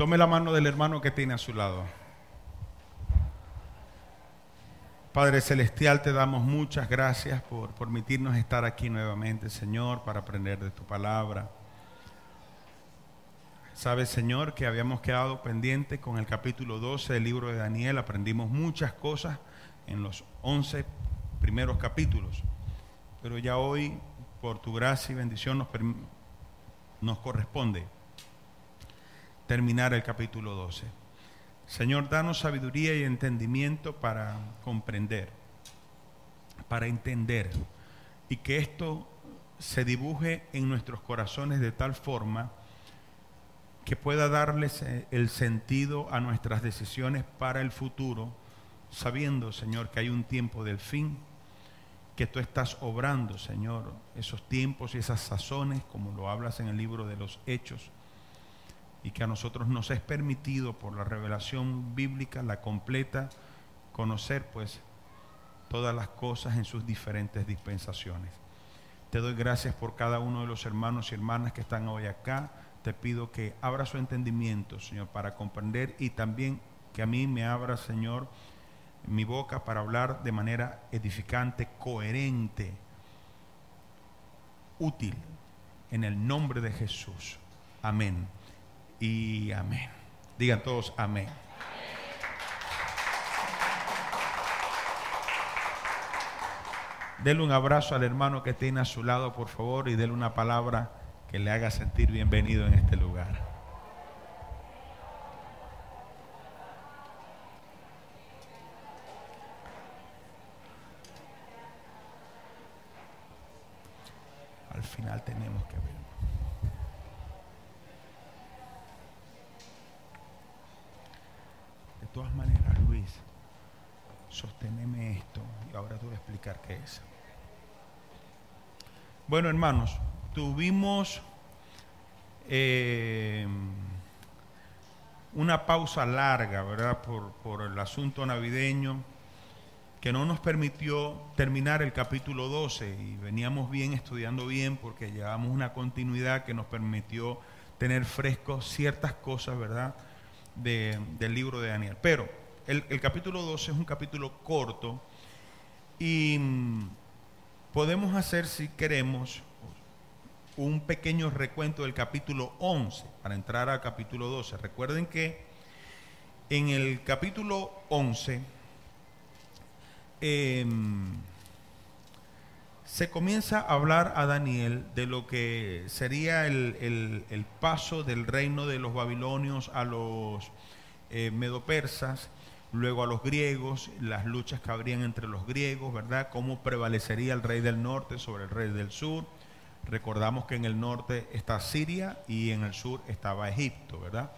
Tome la mano del hermano que tiene a su lado. Padre Celestial, te damos muchas gracias por permitirnos estar aquí nuevamente, Señor, para aprender de tu palabra. Sabes, Señor, que habíamos quedado pendiente con el capítulo 12 del libro de Daniel. Aprendimos muchas cosas en los 11 primeros capítulos. Pero ya hoy, por tu gracia y bendición, nos corresponde terminar el capítulo 12. Señor, danos sabiduría y entendimiento para comprender, para entender, y que esto se dibuje en nuestros corazones de tal forma que pueda darles el sentido a nuestras decisiones para el futuro, sabiendo, Señor, que hay un tiempo del fin, que tú estás obrando, Señor, esos tiempos y esas sazones, como lo hablas en el libro de los Hechos, y que a nosotros nos es permitido por la revelación bíblica, la completa, conocer pues todas las cosas en sus diferentes dispensaciones. Te doy gracias por cada uno de los hermanos y hermanas que están hoy acá. Te pido que abra su entendimiento, Señor, para comprender, y también que a mí me abra, Señor, mi boca para hablar de manera edificante, coherente, útil, en el nombre de Jesús. Amén y amén. Digan todos amén. Denle un abrazo al hermano que tiene a su lado, por favor, y denle una palabra que le haga sentir bienvenido en este lugar. Al final tenemos que ver. De todas maneras, Luis, sosténeme esto y ahora te voy a explicar qué es. Bueno, hermanos, tuvimos una pausa larga, ¿verdad? Por el asunto navideño, que no nos permitió terminar el capítulo 12, y veníamos bien, estudiando bien, porque llevamos una continuidad que nos permitió tener frescos ciertas cosas, ¿verdad?, del libro de Daniel. Pero el capítulo 12 es un capítulo corto, y podemos hacer, si queremos, un pequeño recuento del capítulo 11 para entrar al capítulo 12. Recuerden que en el capítulo 11 se comienza a hablar a Daniel de lo que sería el paso del reino de los babilonios a los medopersas, luego a los griegos, las luchas que habrían entre los griegos, ¿verdad? Cómo prevalecería el rey del norte sobre el rey del sur. Recordamos que en el norte está Siria y en el sur estaba Egipto, ¿verdad?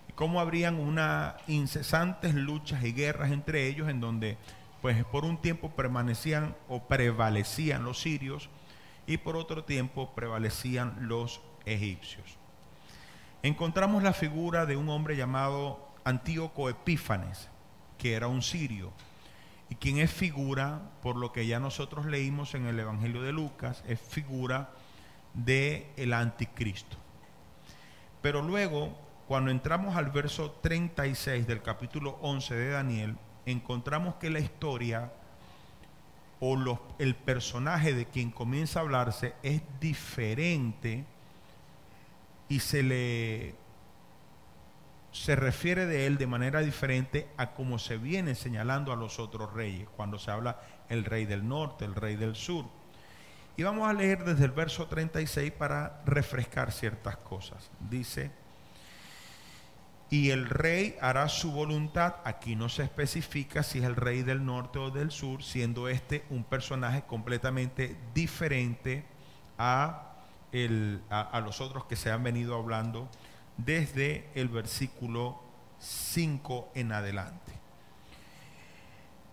Y cómo habrían unas incesantes luchas y guerras entre ellos, en donde pues por un tiempo permanecían o prevalecían los sirios, y por otro tiempo prevalecían los egipcios. Encontramos la figura de un hombre llamado Antíoco Epífanes, que era un sirio, y quien es figura, por lo que ya nosotros leímos en el Evangelio de Lucas, es figura del anticristo. Pero luego, cuando entramos al verso 36 del capítulo 11 de Daniel, encontramos que la historia o el personaje de quien comienza a hablarse es diferente, y se refiere de él de manera diferente a como se viene señalando a los otros reyes, cuando se habla el rey del norte, el rey del sur. Y vamos a leer desde el verso 36 para refrescar ciertas cosas. Dice: y el rey hará su voluntad. Aquí no se especifica si es el rey del norte o del sur, siendo este un personaje completamente diferente a los otros que se han venido hablando desde el versículo 5 en adelante.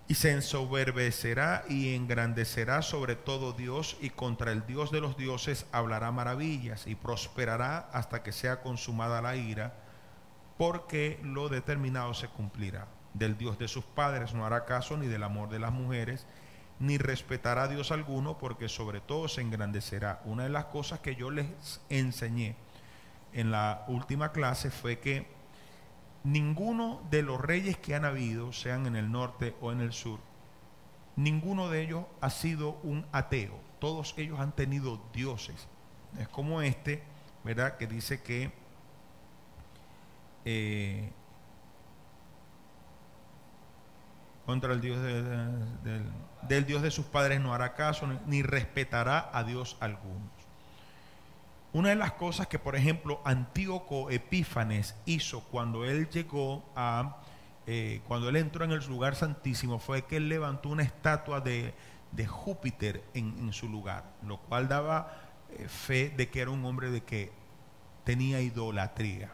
Y se ensoberbecerá y engrandecerá sobre todo Dios, y contra el Dios de los dioses hablará maravillas, y prosperará hasta que sea consumada la ira, porque lo determinado se cumplirá. Del Dios de sus padres no hará caso, ni del amor de las mujeres, ni respetará a Dios alguno, porque sobre todo se engrandecerá. Una de las cosas que yo les enseñé en la última clase fue que ninguno de los reyes que han habido, sean en el norte o en el sur, ninguno de ellos ha sido un ateo. Todos ellos han tenido dioses. Es como este, ¿verdad? Que dice que contra el Dios del Dios de sus padres no hará caso, ni respetará a Dios alguno. Una de las cosas que, por ejemplo, Antíoco Epífanes hizo cuando él llegó cuando él entró en el lugar santísimo, fue que él levantó una estatua de Júpiter en su lugar, lo cual daba fe de que era un hombre de que tenía idolatría.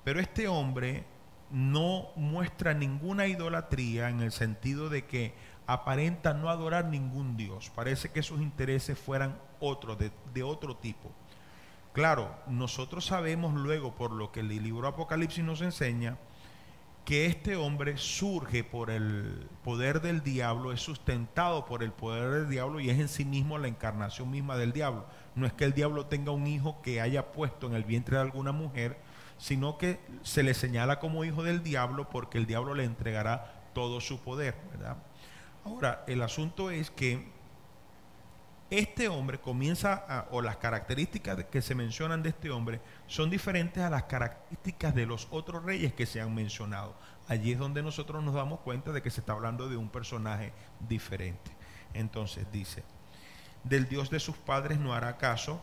Pero este hombre no muestra ninguna idolatría en el sentido de que aparenta no adorar ningún dios. Parece que sus intereses fueran otros, de otro tipo. Claro, nosotros sabemos luego, por lo que el libro Apocalipsis nos enseña, que este hombre surge por el poder del diablo, es sustentado por el poder del diablo y es en sí mismo la encarnación misma del diablo. No es que el diablo tenga un hijo que haya puesto en el vientre de alguna mujer, sino que se le señala como hijo del diablo porque el diablo le entregará todo su poder, ¿verdad? Ahora, el asunto es que este hombre comienza o las características que se mencionan de este hombre son diferentes a las características de los otros reyes que se han mencionado. Allí es donde nosotros nos damos cuenta de que se está hablando de un personaje diferente. Entonces dice, del Dios de sus padres no hará caso,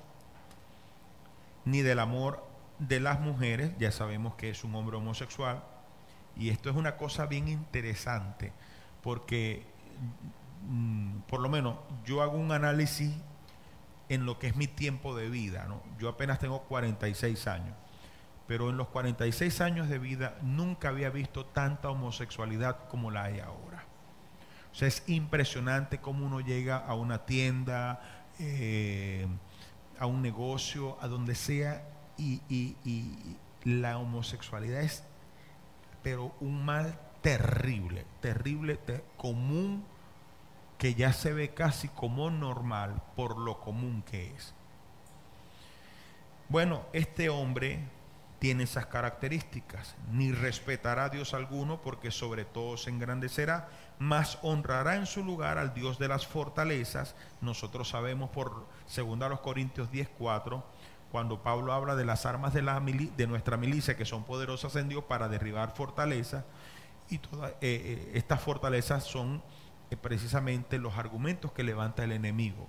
ni del amor de las mujeres. Ya sabemos que es un hombre homosexual, y esto es una cosa bien interesante porque por lo menos yo hago un análisis en lo que es mi tiempo de vida, ¿no? Yo apenas tengo 46 años, pero en los 46 años de vida nunca había visto tanta homosexualidad como la hay ahora. O sea, es impresionante cómo uno llega a una tienda, a un negocio, a donde sea, y la homosexualidad es, pero un mal terrible, común, que ya se ve casi como normal por lo común que es. Bueno, este hombre tiene esas características. Ni respetará a Dios alguno, porque sobre todo se engrandecerá, mas honrará en su lugar al Dios de las fortalezas. Nosotros sabemos por 2 Corintios 10:4, cuando Pablo habla de las armas de nuestra milicia, que son poderosas en Dios para derribar fortalezas, y todas estas fortalezas son precisamente los argumentos que levanta el enemigo.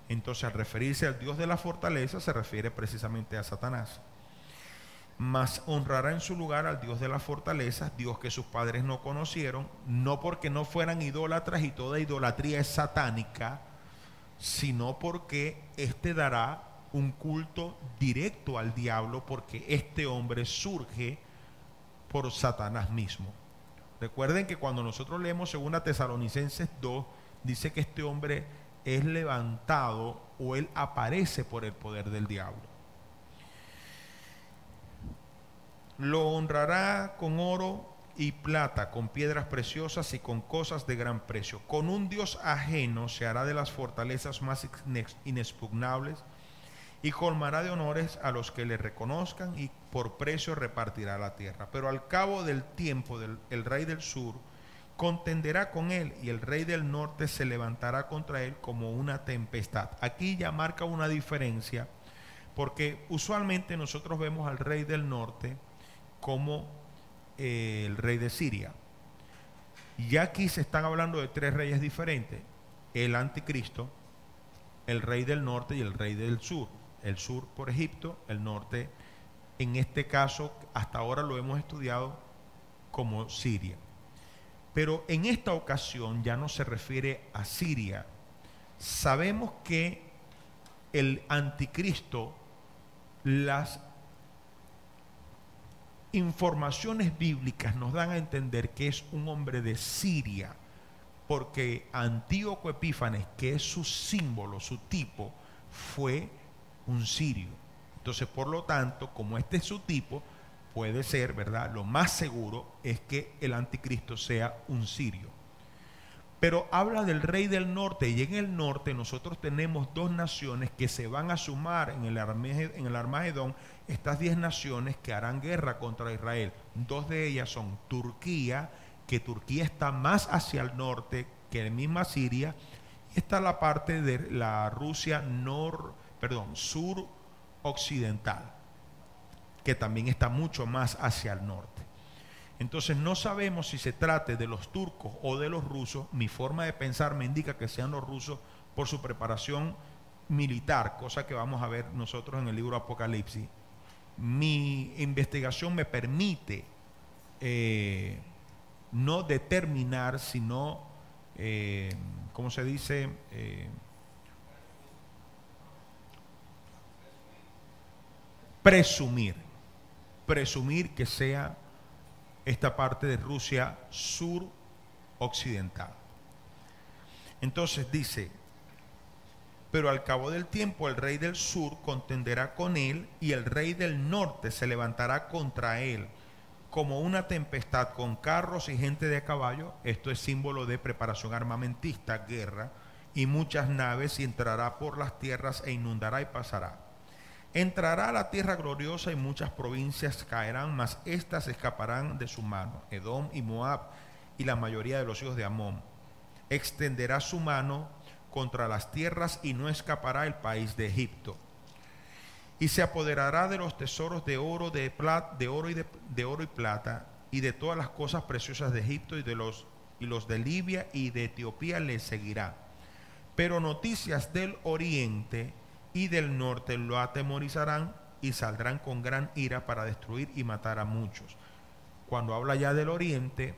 Entonces, al referirse al Dios de la fortaleza, se refiere precisamente a Satanás. Mas honrará en su lugar al Dios de las fortalezas, Dios que sus padres no conocieron, no porque no fueran idólatras y toda idolatría es satánica, sino porque éste dará un culto directo al diablo, porque este hombre surge por Satanás mismo. Recuerden que cuando nosotros leemos 2 Tesalonicenses 2, dice que este hombre es levantado, o él aparece por el poder del diablo. Lo honrará con oro y plata, con piedras preciosas y con cosas de gran precio. Con un Dios ajeno se hará de las fortalezas más inexpugnables, y colmará de honores a los que le reconozcan, y por precio repartirá la tierra. Pero al cabo del tiempo, el rey del sur contenderá con él, y el rey del norte se levantará contra él como una tempestad. Aquí ya marca una diferencia, porque usualmente nosotros vemos al rey del norte como el rey de Siria. Y aquí se están hablando de 3 reyes diferentes: el anticristo, el rey del norte y el rey del sur. El sur por Egipto, el norte, en este caso, hasta ahora lo hemos estudiado como Siria. Pero en esta ocasión ya no se refiere a Siria. Sabemos que el anticristo, las informaciones bíblicas nos dan a entender que es un hombre de Siria, porque Antíoco Epífanes, que es su símbolo, su tipo, fue un sirio. Entonces, por lo tanto, como este es su tipo, puede ser, ¿verdad? Lo más seguro es que el anticristo sea un sirio. Pero habla del rey del norte, y en el norte nosotros tenemos dos naciones que se van a sumar en el Armagedón, estas 10 naciones que harán guerra contra Israel. Dos de ellas son Turquía, que Turquía está más hacia el norte que la misma Siria, y está la parte de la Rusia sur occidental, que también está mucho más hacia el norte. Entonces no sabemos si se trate de los turcos o de los rusos. Mi forma de pensar me indica que sean los rusos por su preparación militar, cosa que vamos a ver nosotros en el libro Apocalipsis. Mi investigación me permite no determinar, sino, ¿cómo se dice? Presumir que sea esta parte de Rusia sur occidental. Entonces dice: pero al cabo del tiempo el rey del sur contenderá con él, y el rey del norte se levantará contra él como una tempestad, con carros y gente de caballo. Esto es símbolo de preparación armamentista, guerra, y muchas naves, y entrará por las tierras e inundará y pasará. Entrará a la tierra gloriosa, y muchas provincias caerán, mas éstas escaparán de su mano: Edom y Moab y la mayoría de los hijos de Amón. Extenderá su mano contra las tierras, y no escapará el país de Egipto. Y se apoderará de los tesoros de oro, de oro y plata, y de todas las cosas preciosas de Egipto, y los de Libia y de Etiopía le seguirá. Pero noticias del oriente y del norte lo atemorizarán, y saldrán con gran ira para destruir y matar a muchos. Cuando habla ya del oriente,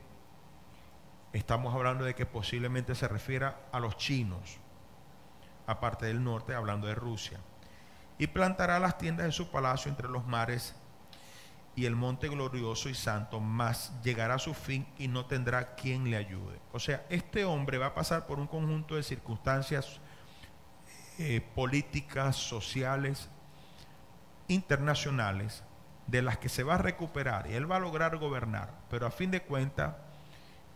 estamos hablando de que posiblemente se refiera a los chinos, aparte del norte, hablando de Rusia. Y plantará las tiendas de su palacio entre los mares y el monte glorioso y santo, mas llegará a su fin y no tendrá quien le ayude. O sea, este hombre va a pasar por un conjunto de circunstancias políticas, sociales, internacionales, de las que se va a recuperar, y él va a lograr gobernar. Pero a fin de cuentas,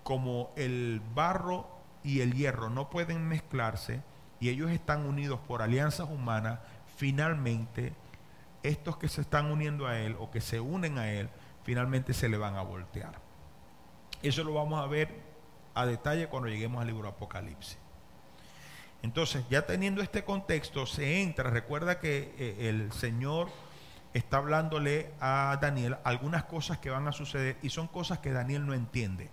como el barro y el hierro no pueden mezclarse, y ellos están unidos por alianzas humanas, finalmente estos que se están uniendo a él, o que se unen a él, finalmente se le van a voltear. Eso lo vamos a ver a detalle cuando lleguemos al libro Apocalipsis. Entonces, ya teniendo este contexto, se entra. Recuerda que el Señor está hablándole a Daniel algunas cosas que van a suceder, y son cosas que Daniel no entiende,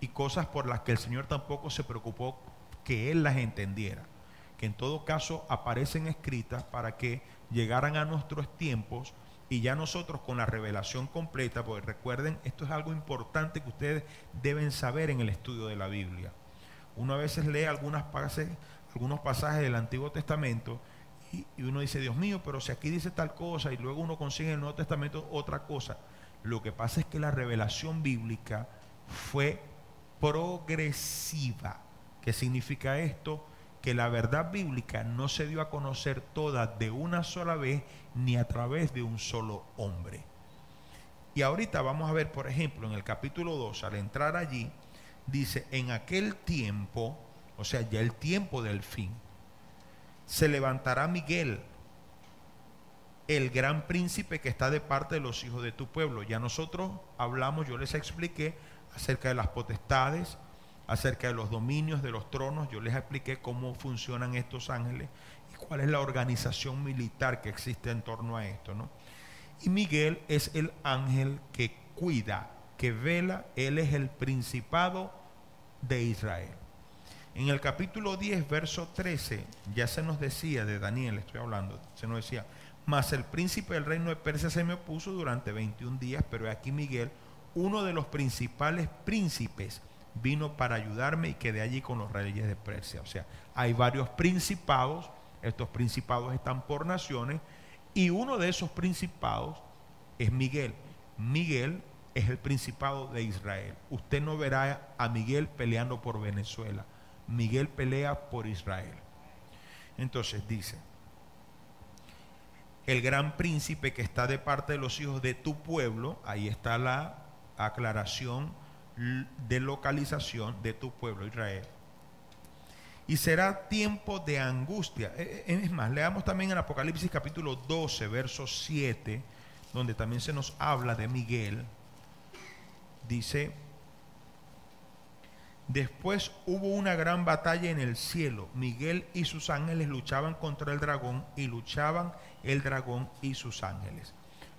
y cosas por las que el Señor tampoco se preocupó que él las entendiera, que en todo caso aparecen escritas para que llegaran a nuestros tiempos, y ya nosotros con la revelación completa. Porque recuerden, esto es algo importante que ustedes deben saber en el estudio de la Biblia. Uno a veces lee algunos pasajes del Antiguo Testamento, y uno dice: Dios mío, pero si aquí dice tal cosa, y luego uno consigue en el Nuevo Testamento otra cosa. Lo que pasa es que la revelación bíblica fue progresiva. ¿Qué significa esto? Que la verdad bíblica no se dio a conocer toda de una sola vez, ni a través de un solo hombre. Y ahorita vamos a ver, por ejemplo, en el capítulo 2, al entrar allí, dice: en aquel tiempo, o sea, ya el tiempo del fin, se levantará Miguel, el gran príncipe que está de parte de los hijos de tu pueblo. Ya nosotros hablamos, yo les expliqué acerca de las potestades, acerca de los dominios, de los tronos. Yo les expliqué cómo funcionan estos ángeles y cuál es la organización militar que existe en torno a esto, ¿no? Y Miguel es el ángel que cuida, que vela. Él es el principado de Israel. En el capítulo 10, verso 13, ya se nos decía, de Daniel estoy hablando, se nos decía: mas el príncipe del reino de Persia se me opuso durante 21 días, pero aquí Miguel, uno de los principales príncipes, vino para ayudarme, y quedé allí con los reyes de Persia. O sea, hay varios principados. Estos principados están por naciones, y uno de esos principados es Miguel. Miguel es el principado de Israel. Usted no verá a Miguel peleando por Venezuela. Miguel pelea por Israel. Entonces dice: el gran príncipe que está de parte de los hijos de tu pueblo. Ahí está la aclaración de localización de tu pueblo Israel. y será tiempo de angustia. Es más, leamos también en Apocalipsis capítulo 12, verso 7, donde también se nos habla de Miguel. Dice: después hubo una gran batalla en el cielo. Miguel y sus ángeles luchaban contra el dragón, y luchaban el dragón y sus ángeles.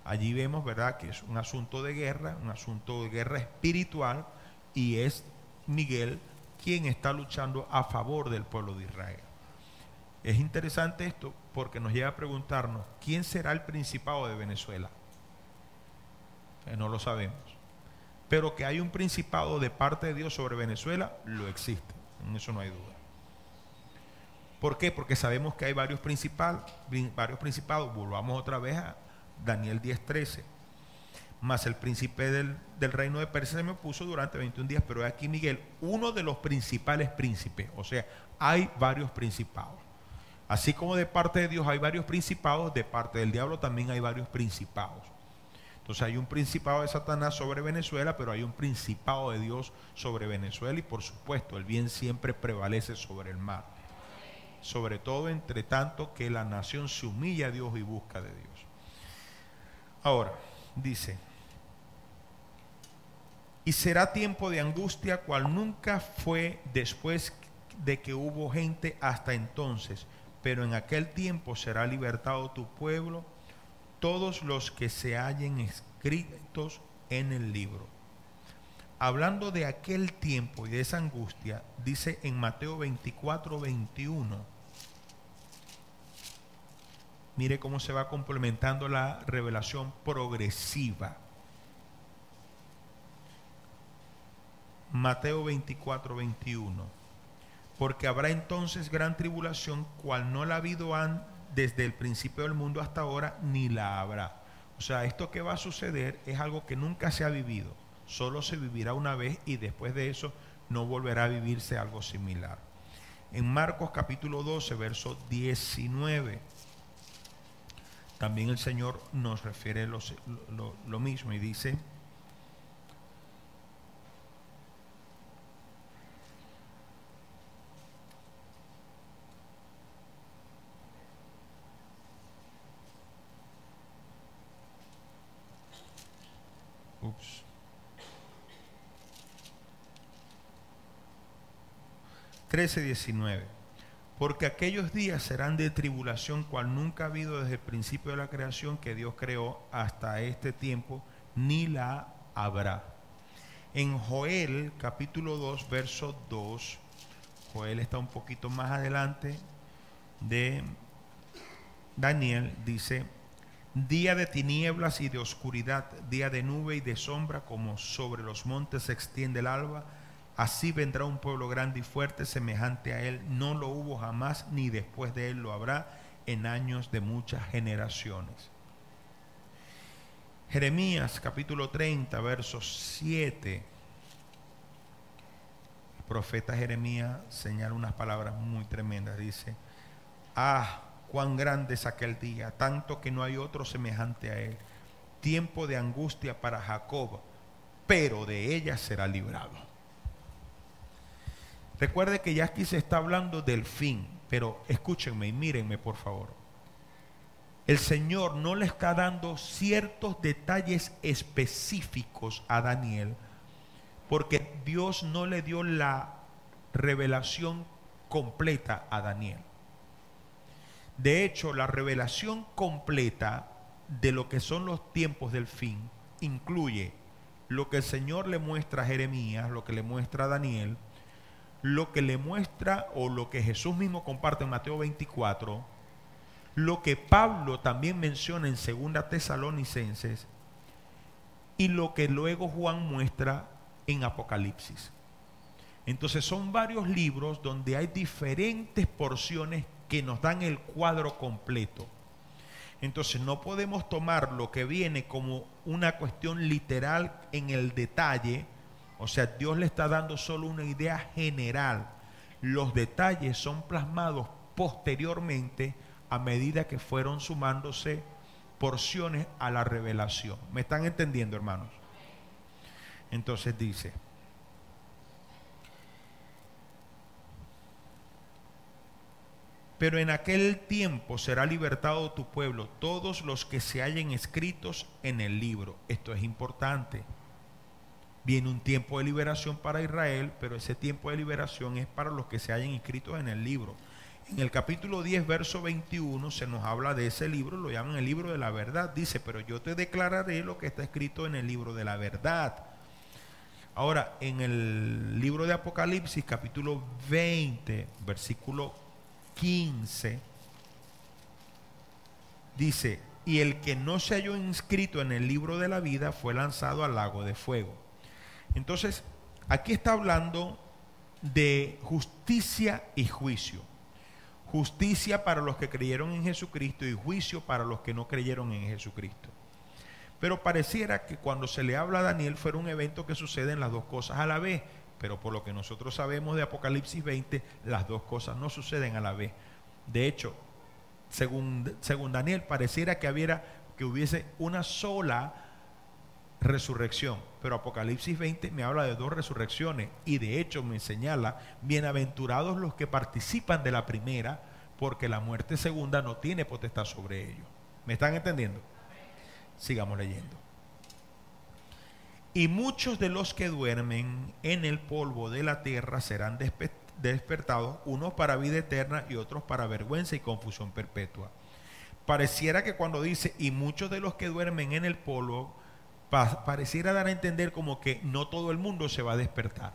Allí vemos, ¿verdad?, que es un asunto de guerra espiritual, y es Miguel quien está luchando a favor del pueblo de Israel. Es interesante esto porque nos lleva a preguntarnos: ¿quién será el principado de Venezuela? No lo sabemos. Pero que hay un principado de parte de Dios sobre Venezuela, lo existe. En eso no hay duda. ¿Por qué? Porque sabemos que hay varios principados. Volvamos otra vez a Daniel 10:13. Mas el príncipe del reino de Persia se me opuso durante 21 días. Pero aquí Miguel, uno de los principales príncipes. O sea, hay varios principados. Así como de parte de Dios hay varios principados, de parte del diablo también hay varios principados. Entonces hay un principado de Satanás sobre Venezuela, pero hay un principado de Dios sobre Venezuela, y por supuesto el bien siempre prevalece sobre el mal. Sobre todo entre tanto que la nación se humilla a Dios y busca de Dios. Ahora, dice: y será tiempo de angustia cual nunca fue después de que hubo gente hasta entonces, pero en aquel tiempo será libertado tu pueblo, todos los que se hallen escritos en el libro. Hablando de aquel tiempo y de esa angustia, dice en Mateo 24:21. Mire cómo se va complementando la revelación progresiva. Mateo 24:21. Porque habrá entonces gran tribulación, cual no la ha habido desde el principio del mundo hasta ahora, ni la habrá. O sea, esto que va a suceder es algo que nunca se ha vivido. Solo se vivirá una vez, y después de eso no volverá a vivirse algo similar. En Marcos capítulo 12, verso 19, también el Señor nos refiere lo mismo, y dice: ups. 13:19. Porque aquellos días serán de tribulación, cual nunca ha habido desde el principio de la creación que Dios creó hasta este tiempo, ni la habrá. En Joel capítulo 2, verso 2, Joel está un poquito más adelante de Daniel, dice: día de tinieblas y de oscuridad, día de nube y de sombra, como sobre los montes se extiende el alba, así vendrá un pueblo grande y fuerte, semejante a él, no lo hubo jamás, ni después de él lo habrá, en años de muchas generaciones. Jeremías capítulo 30, verso 7. El profeta Jeremías señala unas palabras muy tremendas. Dice: ah, cuán grande es aquel día, tanto que no hay otro semejante a él. Tiempo de angustia para Jacob, pero de ella será librado. Recuerde que ya aquí se está hablando del fin, pero escúchenme y mírenme por favor. El Señor no le está dando ciertos detalles específicos a Daniel, porque Dios no le dio la revelación completa a Daniel. De hecho, la revelación completa de lo que son los tiempos del fin incluye lo que el Señor le muestra a Jeremías, lo que le muestra a Daniel, lo que le muestra o lo que Jesús mismo comparte en Mateo 24, lo que Pablo también menciona en 2 Tesalonicenses, y lo que luego Juan muestra en Apocalipsis. Entonces son varios libros donde hay diferentes porciones que nos dan el cuadro completo. Entonces no podemos tomar lo que viene como una cuestión literal en el detalle. O sea, Dios le está dando solo una idea general. Los detalles son plasmados posteriormente a medida que fueron sumándose porciones a la revelación. ¿Me están entendiendo, hermanos? Entonces dice: Pero en aquel tiempo será libertado tu pueblo, todos los que se hallen escritos en el libro. Esto es importante. Viene un tiempo de liberación para Israel, pero ese tiempo de liberación es para los que se hayan inscritos en el libro. En el capítulo 10, verso 21, se nos habla de ese libro, lo llaman el libro de la verdad. Dice, pero yo te declararé lo que está escrito en el libro de la verdad. Ahora, en el libro de Apocalipsis, capítulo 20, versículo 15, dice, y el que no se halló inscrito en el libro de la vida fue lanzado al lago de fuego. Entonces, aquí está hablando de justicia y juicio. Justicia para los que creyeron en Jesucristo y juicio para los que no creyeron en Jesucristo. Pero pareciera que cuando se le habla a Daniel fuera un evento que suceden las dos cosas a la vez. Pero por lo que nosotros sabemos de Apocalipsis 20, las dos cosas no suceden a la vez. De hecho, según Daniel, pareciera que hubiese una sola resurrección, pero Apocalipsis 20 me habla de dos resurrecciones y de hecho me señala, bienaventurados los que participan de la primera, porque la muerte segunda no tiene potestad sobre ellos. ¿Me están entendiendo? Sigamos leyendo. Y muchos de los que duermen en el polvo de la tierra serán despertados, unos para vida eterna y otros para vergüenza y confusión perpetua. Pareciera que cuando dice, y muchos de los que duermen en el polvo, pareciera dar a entender como que no todo el mundo se va a despertar.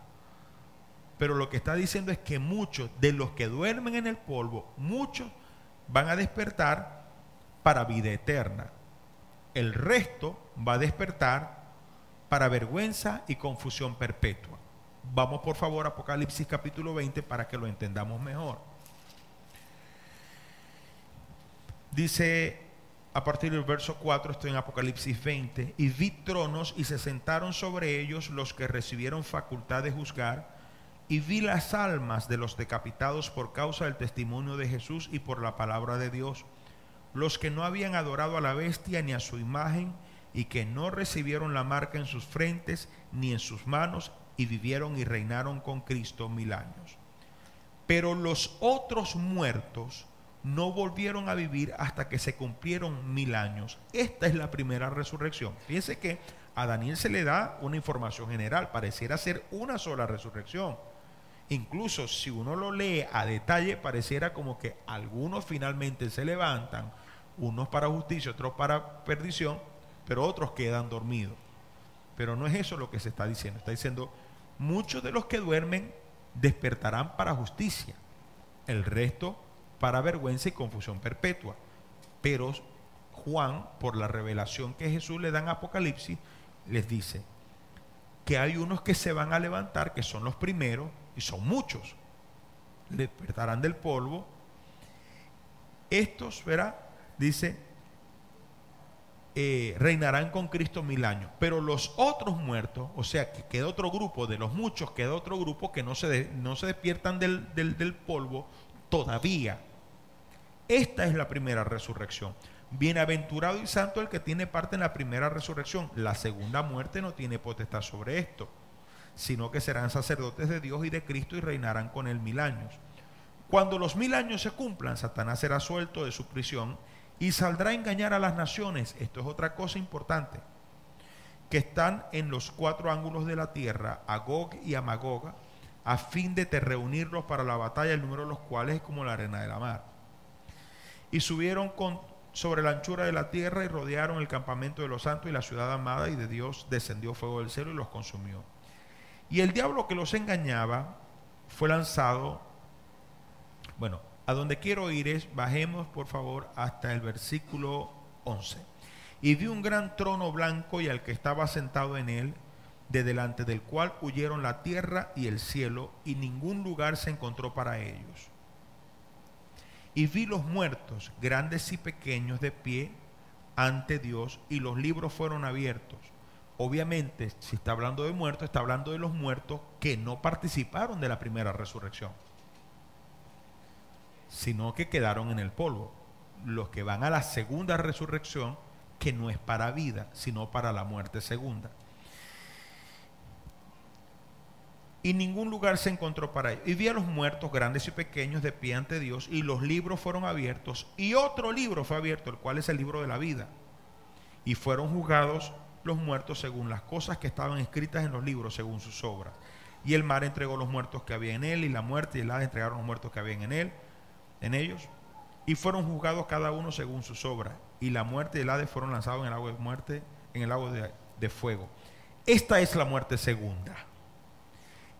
Pero lo que está diciendo es que muchos de los que duermen en el polvo, muchos van a despertar para vida eterna. El resto va a despertar para vergüenza y confusión perpetua. Vamos por favor a Apocalipsis capítulo 20 para que lo entendamos mejor. Dice a partir del verso 4, estoy en Apocalipsis 20, y vi tronos y se sentaron sobre ellos los que recibieron facultad de juzgar, y vi las almas de los decapitados por causa del testimonio de Jesús y por la palabra de Dios, los que no habían adorado a la bestia ni a su imagen, y que no recibieron la marca en sus frentes ni en sus manos, y vivieron y reinaron con Cristo 1000 años. Pero los otros muertos no volvieron a vivir hasta que se cumplieron 1000 años. Esta es la primera resurrección. Fíjense que a Daniel se le da una información general, pareciera ser una sola resurrección. Incluso si uno lo lee a detalle, pareciera como que algunos finalmente se levantan, unos para justicia, otros para perdición, pero otros quedan dormidos. Pero no es eso lo que se está diciendo. Está diciendo, muchos de los que duermen despertarán para justicia, el resto para vergüenza y confusión perpetua. Pero Juan, por la revelación que Jesús le da en Apocalipsis, les dice que hay unos que se van a levantar, que son los primeros, y son muchos, despertarán del polvo. Estos, verá, dice, reinarán con Cristo 1000 años. Pero los otros muertos, o sea que queda otro grupo, de los muchos queda otro grupo que no se despiertan del polvo todavía. Esta es la primera resurrección. Bienaventurado y santo el que tiene parte en la primera resurrección. La segunda muerte no tiene potestad sobre esto, sino que serán sacerdotes de Dios y de Cristo y reinarán con él 1000 años. Cuando los 1000 años se cumplan, Satanás será suelto de su prisión y saldrá a engañar a las naciones. Esto es otra cosa importante, que están en los 4 ángulos de la tierra, a Gog y a Magog, a fin de reunirlos para la batalla, el número de los cuales es como la arena de la mar. Y subieron sobre la anchura de la tierra y rodearon el campamento de los santos y la ciudad amada, y de Dios descendió fuego del cielo y los consumió. Y el diablo que los engañaba fue lanzado. Bueno, a donde quiero ir es, bajemos por favor hasta el versículo 11. Y vi un gran trono blanco y al que estaba sentado en él, de delante del cual huyeron la tierra y el cielo, y ningún lugar se encontró para ellos. Y vi los muertos, grandes y pequeños, de pie ante Dios, y los libros fueron abiertos. Obviamente, si está hablando de muertos, está hablando de los muertos que no participaron de la primera resurrección, sino que quedaron en el polvo. Los que van a la segunda resurrección, que no es para vida, sino para la muerte segunda. y ningún lugar se encontró para ellos. Y vi a los muertos, grandes y pequeños, de pie ante Dios, y los libros fueron abiertos, y otro libro fue abierto, el cual es el libro de la vida. Y fueron juzgados los muertos según las cosas que estaban escritas en los libros, según sus obras. Y el mar entregó los muertos que había en él, y la muerte y el Hades entregaron los muertos que había en él, en ellos, y fueron juzgados cada uno según sus obras. Y la muerte y el Hades fueron lanzados en el lago de muerte, en el lago de fuego. Esta es la muerte segunda.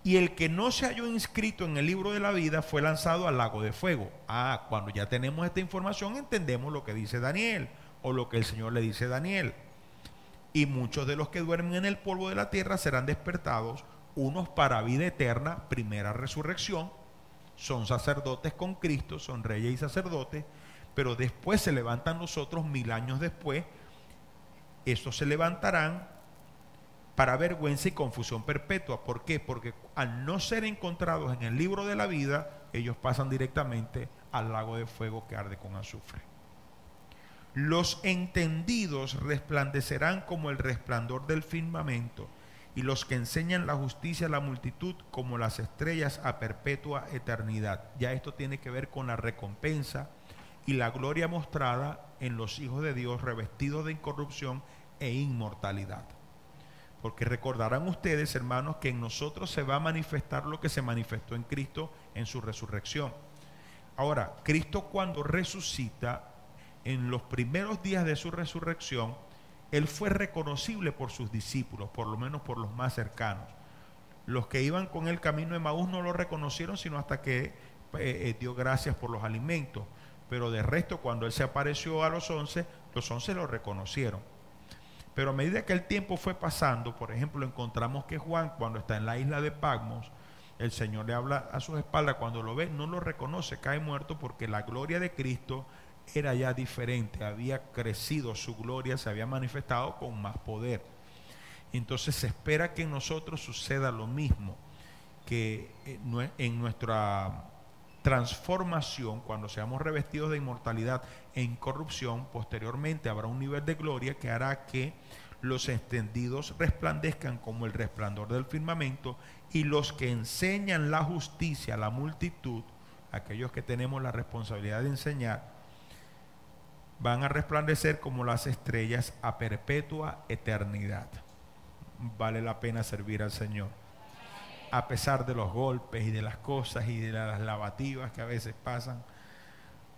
Y el que no se halló inscrito en el libro de la vida fue lanzado al lago de fuego. Cuando ya tenemos esta información, entendemos lo que dice Daniel, o lo que el Señor le dice a Daniel. Y muchos de los que duermen en el polvo de la tierra serán despertados, unos para vida eterna, primera resurrección, son sacerdotes con Cristo, son reyes y sacerdotes, pero después se levantan los otros 1000 años después. Estos se levantarán para vergüenza y confusión perpetua. ¿Por qué? Porque al no ser encontrados en el libro de la vida, ellos pasan directamente al lago de fuego que arde con azufre. Los entendidos resplandecerán como el resplandor del firmamento, y los que enseñan la justicia a la multitud como las estrellas a perpetua eternidad. Ya esto tiene que ver con la recompensa y la gloria mostrada en los hijos de Dios revestidos de incorrupción e inmortalidad. Porque recordarán ustedes, hermanos, que en nosotros se va a manifestar lo que se manifestó en Cristo en su resurrección. Ahora, Cristo cuando resucita, en los primeros días de su resurrección, Él fue reconocible por sus discípulos, por lo menos por los más cercanos. Los que iban con el camino de Emaús no lo reconocieron, sino hasta que dio gracias por los alimentos. Pero de resto, cuando Él se apareció a los 11 lo reconocieron. Pero a medida que el tiempo fue pasando, por ejemplo, encontramos que Juan, cuando está en la isla de Patmos, el Señor le habla a sus espaldas. Cuando lo ve, no lo reconoce, cae muerto, porque la gloria de Cristo era ya diferente, había crecido su gloria, se había manifestado con más poder. Entonces se espera que en nosotros suceda lo mismo, que en nuestra transformación, cuando seamos revestidos de inmortalidad e incorrupción, posteriormente habrá un nivel de gloria que hará que los entendidos resplandezcan como el resplandor del firmamento, y los que enseñan la justicia a la multitud, aquellos que tenemos la responsabilidad de enseñar, van a resplandecer como las estrellas a perpetua eternidad. Vale la pena servir al Señor, a pesar de los golpes y de las cosas y de las lavativas que a veces pasan.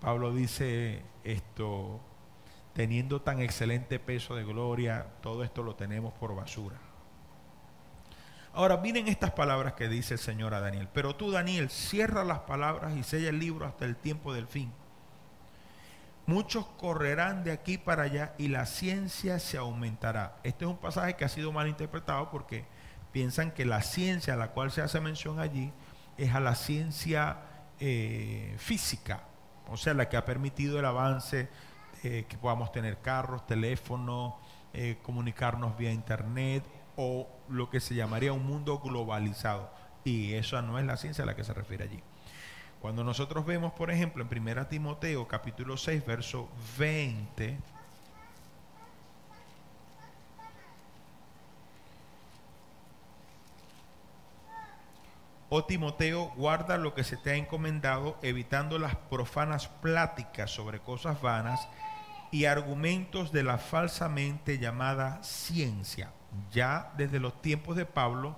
Pablo dice esto: teniendo tan excelente peso de gloria, todo esto lo tenemos por basura. Ahora miren estas palabras que dice el Señor a Daniel: pero tú, Daniel, cierra las palabras y sella el libro hasta el tiempo del fin. Muchos correrán de aquí para allá y la ciencia se aumentará. Este es un pasaje que ha sido mal interpretado, porque piensan que la ciencia a la cual se hace mención allí es a la ciencia física, o sea, la que ha permitido el avance, que podamos tener carros, teléfonos, comunicarnos vía internet, o lo que se llamaría un mundo globalizado. Y esa no es la ciencia a la que se refiere allí. Cuando nosotros vemos, por ejemplo, en 1 Timoteo capítulo 6, verso 20, oh Timoteo, guarda lo que se te ha encomendado, evitando las profanas pláticas sobre cosas vanas y argumentos de la falsamente llamada ciencia. Ya desde los tiempos de Pablo,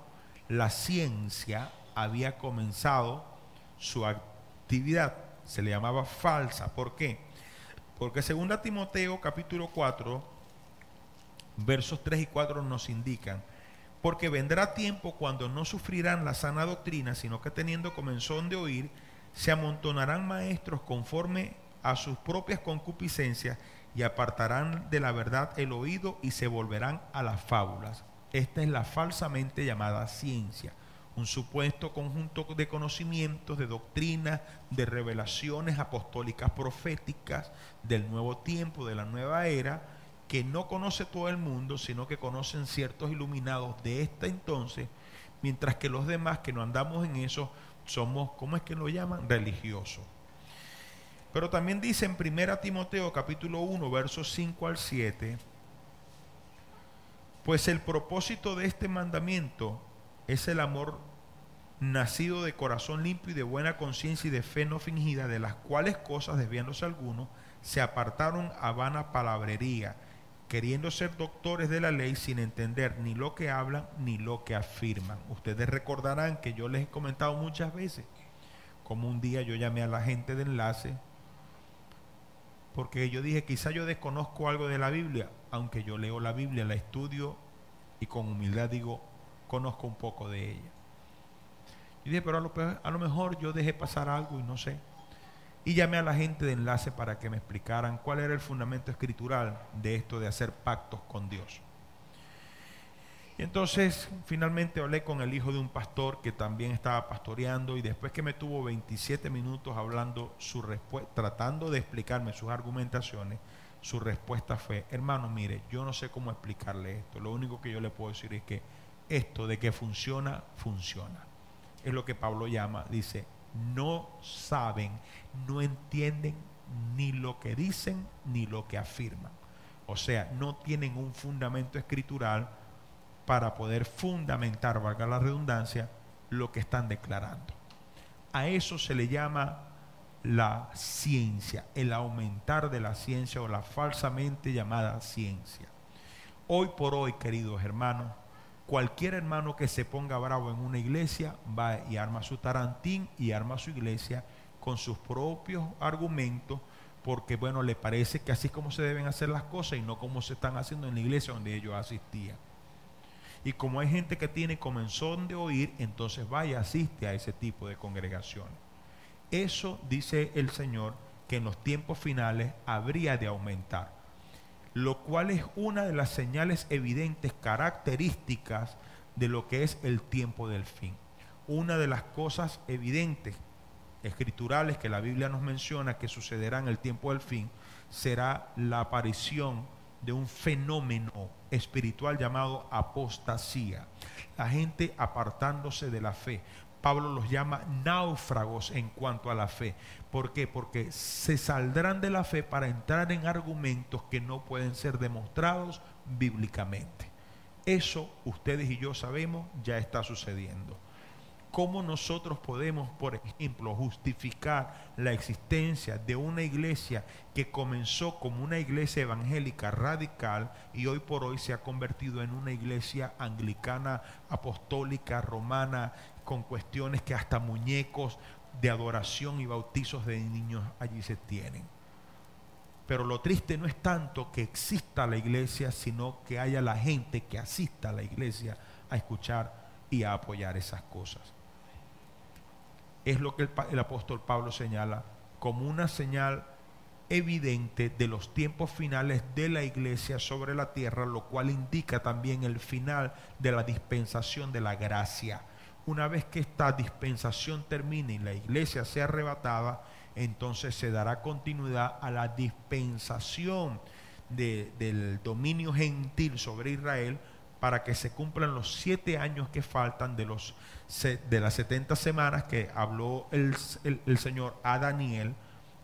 la ciencia había comenzado su actividad, se le llamaba falsa. ¿Por qué? Porque 2 Timoteo capítulo 4 versos 3 y 4 nos indican: porque vendrá tiempo cuando no sufrirán la sana doctrina, sino que teniendo comezón de oír, se amontonarán maestros conforme a sus propias concupiscencias, y apartarán de la verdad el oído y se volverán a las fábulas. Esta es la falsamente llamada ciencia, un supuesto conjunto de conocimientos, de doctrinas, de revelaciones apostólicas proféticas del nuevo tiempo, de la nueva era, que no conoce todo el mundo, sino que conocen ciertos iluminados de esta entonces, mientras que los demás que no andamos en eso somos, ¿cómo es que lo llaman? Religiosos. Pero también dice en 1 Timoteo capítulo 1 versos 5 al 7: pues el propósito de este mandamiento es el amor nacido de corazón limpio y de buena conciencia y de fe no fingida, de las cuales cosas, desviándose algunos, se apartaron a vana palabrería, queriendo ser doctores de la ley sin entender ni lo que hablan ni lo que afirman. Ustedes recordarán que yo les he comentado muchas veces como un día yo llamé a la gente de Enlace porque yo dije, quizá yo desconozco algo de la Biblia, aunque yo leo la Biblia, la estudio y con humildad digo, conozco un poco de ella. Y dije, pero a lo mejor yo dejé pasar algo y no sé. Y llamé a la gente de Enlace para que me explicaran cuál era el fundamento escritural de esto de hacer pactos con Dios. Y entonces finalmente hablé con el hijo de un pastor que también estaba pastoreando, y después que me tuvo 27 minutos hablando tratando de explicarme sus argumentaciones, su respuesta fue, hermano, mire, yo no sé cómo explicarle esto, lo único que yo le puedo decir es que esto de que funciona, funciona. Es lo que Pablo llama, dice, no saben, no entienden ni lo que dicen ni lo que afirman. O sea, no tienen un fundamento escritural para poder fundamentar, valga la redundancia, lo que están declarando. A eso se le llama la ciencia, el aumentar de la ciencia o la falsamente llamada ciencia. Hoy por hoy, queridos hermanos, cualquier hermano que se ponga bravo en una iglesia va y arma su tarantín y arma su iglesia con sus propios argumentos, porque bueno, le parece que así es como se deben hacer las cosas y no como se están haciendo en la iglesia donde ellos asistían. Y como hay gente que tiene comezón de oír, entonces vaya, asiste a ese tipo de congregaciones. Eso dice el Señor que en los tiempos finales habría de aumentar, lo cual es una de las señales evidentes, características de lo que es el tiempo del fin. Una de las cosas evidentes, escriturales, que la Biblia nos menciona que sucederá en el tiempo del fin, será la aparición de un fenómeno espiritual llamado apostasía, la gente apartándose de la fe. Pablo los llama náufragos en cuanto a la fe. ¿Por qué? Porque se saldrán de la fe para entrar en argumentos que no pueden ser demostrados bíblicamente. Eso ustedes y yo sabemos ya está sucediendo. ¿Cómo nosotros podemos, por ejemplo, justificar la existencia de una iglesia que comenzó como una iglesia evangélica radical y hoy por hoy se ha convertido en una iglesia anglicana, apostólica, romana, con cuestiones que hasta muñecos de adoración y bautizos de niños allí se tienen? Pero lo triste no es tanto que exista la iglesia, sino que haya la gente que asista a la iglesia a escuchar y a apoyar esas cosas. Es lo que el apóstol Pablo señala como una señal evidente de los tiempos finales de la iglesia sobre la tierra, lo cual indica también el final de la dispensación de la gracia. Una vez que esta dispensación termine y la iglesia sea arrebatada, entonces se dará continuidad a la dispensación del dominio gentil sobre Israel, para que se cumplan los 7 años que faltan de las 70 semanas que habló el Señor a Daniel,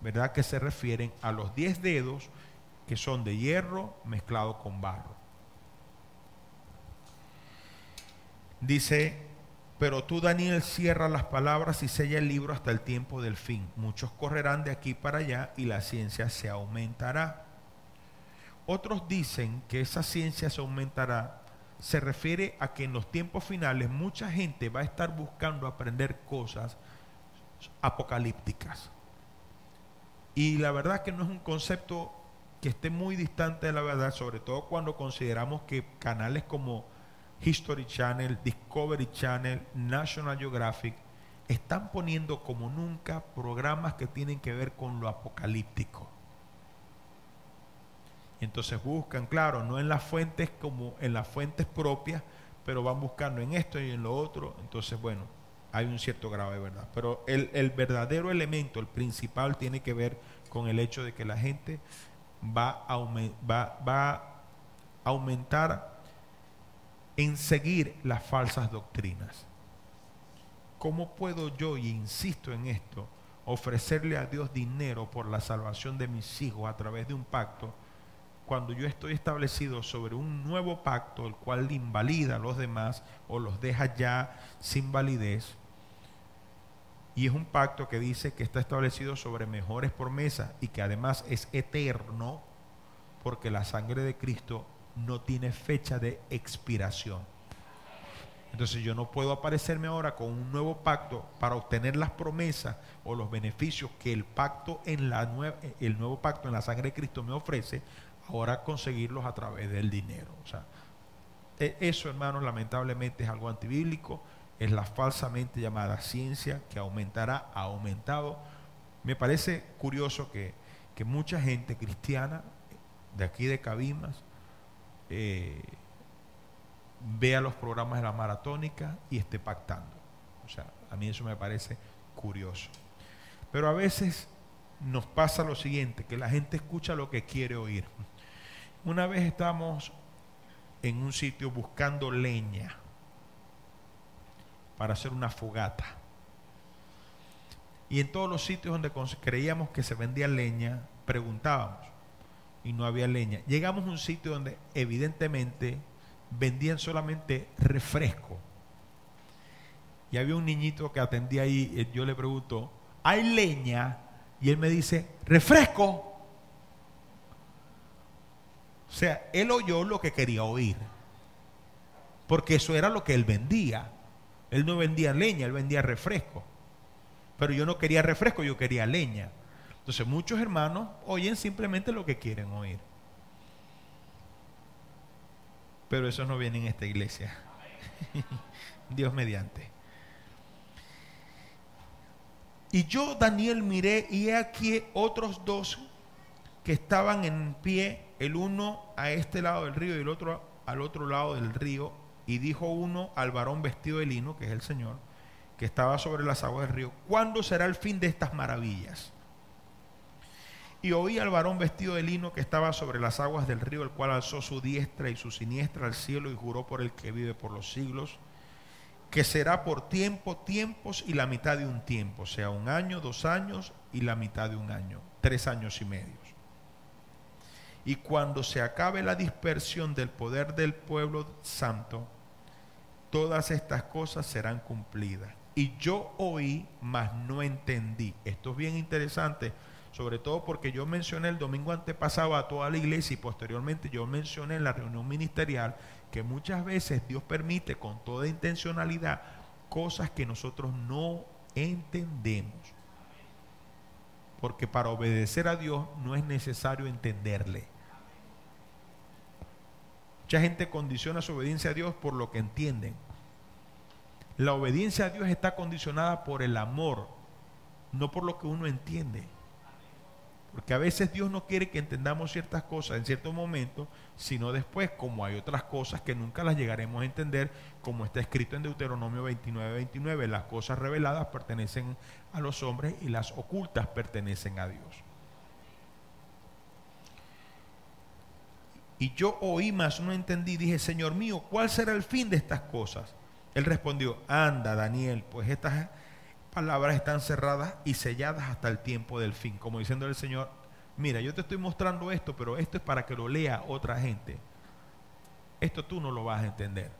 ¿verdad? Que se refieren a los 10 dedos que son de hierro mezclado con barro. Dice, pero tú, Daniel, cierra las palabras y sella el libro hasta el tiempo del fin. Muchos correrán de aquí para allá y la ciencia se aumentará. Otros dicen que esa ciencia se aumentará se refiere a que en los tiempos finales mucha gente va a estar buscando aprender cosas apocalípticas. Y la verdad que no es un concepto que esté muy distante de la verdad, sobre todo cuando consideramos que canales como History Channel, Discovery Channel, National Geographic están poniendo como nunca programas que tienen que ver con lo apocalíptico. Entonces buscan, claro, no en las fuentes como en las fuentes propias, pero van buscando en esto y en lo otro. Entonces, bueno, hay un cierto grado de verdad. Pero el verdadero elemento, el principal, tiene que ver con el hecho de que la gente va a aumentar en seguir las falsas doctrinas. ¿Cómo puedo yo, y insisto en esto, ofrecerle a Dios dinero por la salvación de mis hijos a través de un pacto, cuando yo estoy establecido sobre un nuevo pacto, el cual invalida a los demás o los deja ya sin validez? Y es un pacto que dice que está establecido sobre mejores promesas y que además es eterno, porque la sangre de Cristo no tiene fecha de expiración. Entonces yo no puedo aparecerme ahora con un nuevo pacto para obtener las promesas o los beneficios que el nuevo pacto en la sangre de Cristo me ofrece, ahora conseguirlos a través del dinero. O sea, eso, hermanos, lamentablemente es algo antibíblico. Es la falsamente llamada ciencia que aumentará, ha aumentado. Me parece curioso que mucha gente cristiana de aquí de Cabimas vea los programas de la maratónica y esté pactando. O sea, a mí eso me parece curioso. Pero a veces nos pasa lo siguiente, que la gente escucha lo que quiere oír. Una vez estamos en un sitio buscando leña para hacer una fogata. Y en todos los sitios donde creíamos que se vendía leña, preguntábamos y no había leña. Llegamos a un sitio donde evidentemente vendían solamente refresco. Y había un niñito que atendía ahí, yo le pregunto, ¿hay leña? Y él me dice, refresco. O sea, él oyó lo que quería oír, porque eso era lo que él vendía. Él no vendía leña, él vendía refresco. Pero yo no quería refresco, yo quería leña. Entonces muchos hermanos oyen simplemente lo que quieren oír. Pero eso no viene en esta iglesia. Dios mediante. Y yo, Daniel, miré y he aquí otros dos que estaban en pie, el uno a este lado del río y el otro al otro lado del río. Y dijo uno al varón vestido de lino, que es el Señor, que estaba sobre las aguas del río, ¿cuándo será el fin de estas maravillas? Y oí al varón vestido de lino que estaba sobre las aguas del río, el cual alzó su diestra y su siniestra al cielo y juró por el que vive por los siglos, que será por tiempo, tiempos y la mitad de un tiempo, o sea, 1 año, 2 años y la mitad de 1 año, 3 años y medio. Y cuando se acabe la dispersión del poder del pueblo santo, todas estas cosas serán cumplidas. Y yo oí, mas no entendí. Esto es bien interesante, sobre todo porque yo mencioné el domingo antepasado a toda la iglesia y posteriormente yo mencioné en la reunión ministerial que muchas veces Dios permite con toda intencionalidad cosas que nosotros no entendemos. Porque para obedecer a Dios no es necesario entenderle. Mucha gente condiciona su obediencia a Dios por lo que entienden. La obediencia a Dios está condicionada por el amor, no por lo que uno entiende. Porque a veces Dios no quiere que entendamos ciertas cosas en ciertos momentos, sino después, como hay otras cosas que nunca las llegaremos a entender, como está escrito en Deuteronomio 29:29, las cosas reveladas pertenecen a los hombres y las ocultas pertenecen a Dios. Y yo oí, mas no entendí. Dije, Señor mío, ¿cuál será el fin de estas cosas? Él respondió, anda, Daniel, pues estas palabras están cerradas y selladas hasta el tiempo del fin. Como diciendo el Señor, mira, yo te estoy mostrando esto, pero esto es para que lo lea otra gente. Esto tú no lo vas a entender.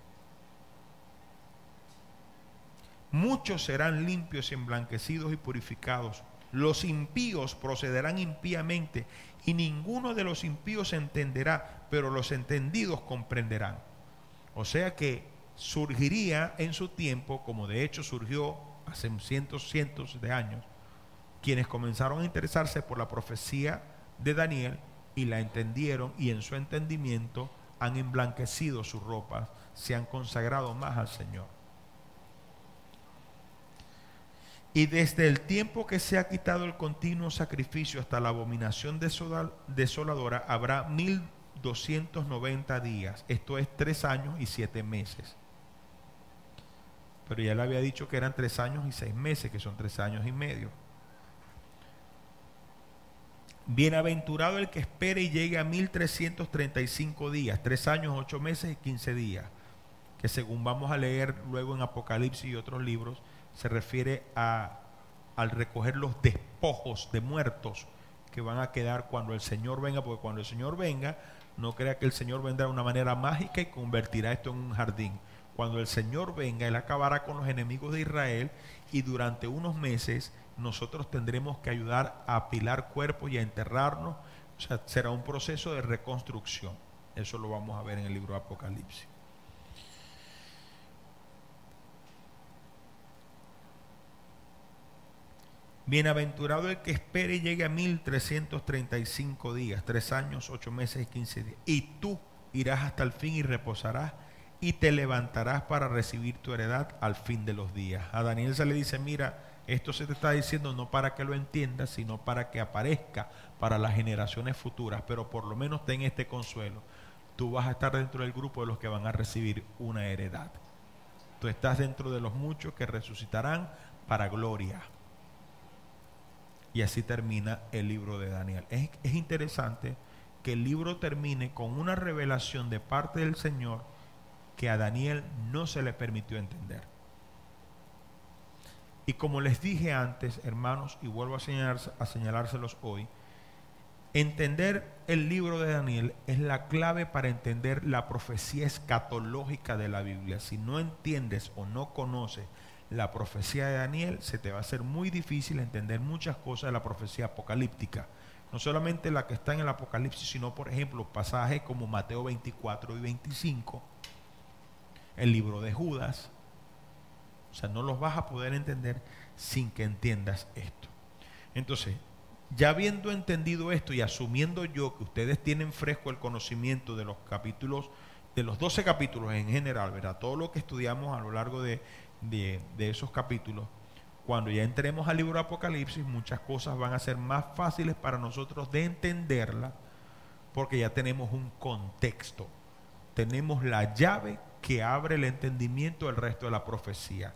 Muchos serán limpios y emblanquecidos y purificados. Los impíos procederán impíamente y ninguno de los impíos entenderá, pero los entendidos comprenderán. O sea que surgiría en su tiempo, como de hecho surgió hace cientos de años, quienes comenzaron a interesarse por la profecía de Daniel y la entendieron, y en su entendimiento han emblanquecido sus ropas, se han consagrado más al Señor. Y desde el tiempo que se ha quitado el continuo sacrificio hasta la abominación desoladora habrá 1290 días. Esto es 3 años y 7 meses. Pero ya le había dicho que eran 3 años y 6 meses, que son 3 años y medio. Bienaventurado el que espere y llegue a 1335 días, 3 años, 8 meses y 15 días. Que según vamos a leer luego en Apocalipsis y otros libros, se refiere al recoger los despojos de muertos que van a quedar cuando el Señor venga, porque cuando el Señor venga, no crea que el Señor vendrá de una manera mágica y convertirá esto en un jardín. Cuando el Señor venga, Él acabará con los enemigos de Israel y durante unos meses nosotros tendremos que ayudar a apilar cuerpos y a enterrarnos. O sea, será un proceso de reconstrucción. Eso lo vamos a ver en el libro de Apocalipsis. Bienaventurado el que espere y llegue a 1335 días, 3 años, 8 meses y 15 días. Y tú irás hasta el fin y reposarás y te levantarás para recibir tu heredad al fin de los días. A Daniel se le dice, mira, esto se te está diciendo no para que lo entiendas, sino para que aparezca para las generaciones futuras, pero por lo menos ten este consuelo. Tú vas a estar dentro del grupo de los que van a recibir una heredad. Tú estás dentro de los muchos que resucitarán para gloria. Y así termina el libro de Daniel. Es interesante que el libro termine con una revelación de parte del Señor que a Daniel no se le permitió entender. Y como les dije antes, hermanos, y vuelvo a señalárselos hoy, entender el libro de Daniel es la clave para entender la profecía escatológica de la Biblia. Si no entiendes o no conoces la profecía de Daniel, se te va a hacer muy difícil entender muchas cosas de la profecía apocalíptica. No solamente la que está en el Apocalipsis, sino por ejemplo pasajes como Mateo 24 y 25, el libro de Judas. O sea, no los vas a poder entender sin que entiendas esto. Entonces, ya habiendo entendido esto y asumiendo yo que ustedes tienen fresco el conocimiento de los capítulos, de los 12 capítulos en general, ¿verdad? Todo lo que estudiamos a lo largo de esos capítulos, cuando ya entremos al libro de Apocalipsis, muchas cosas van a ser más fáciles para nosotros de entenderla, porque ya tenemos un contexto, tenemos la llave que abre el entendimiento del resto de la profecía.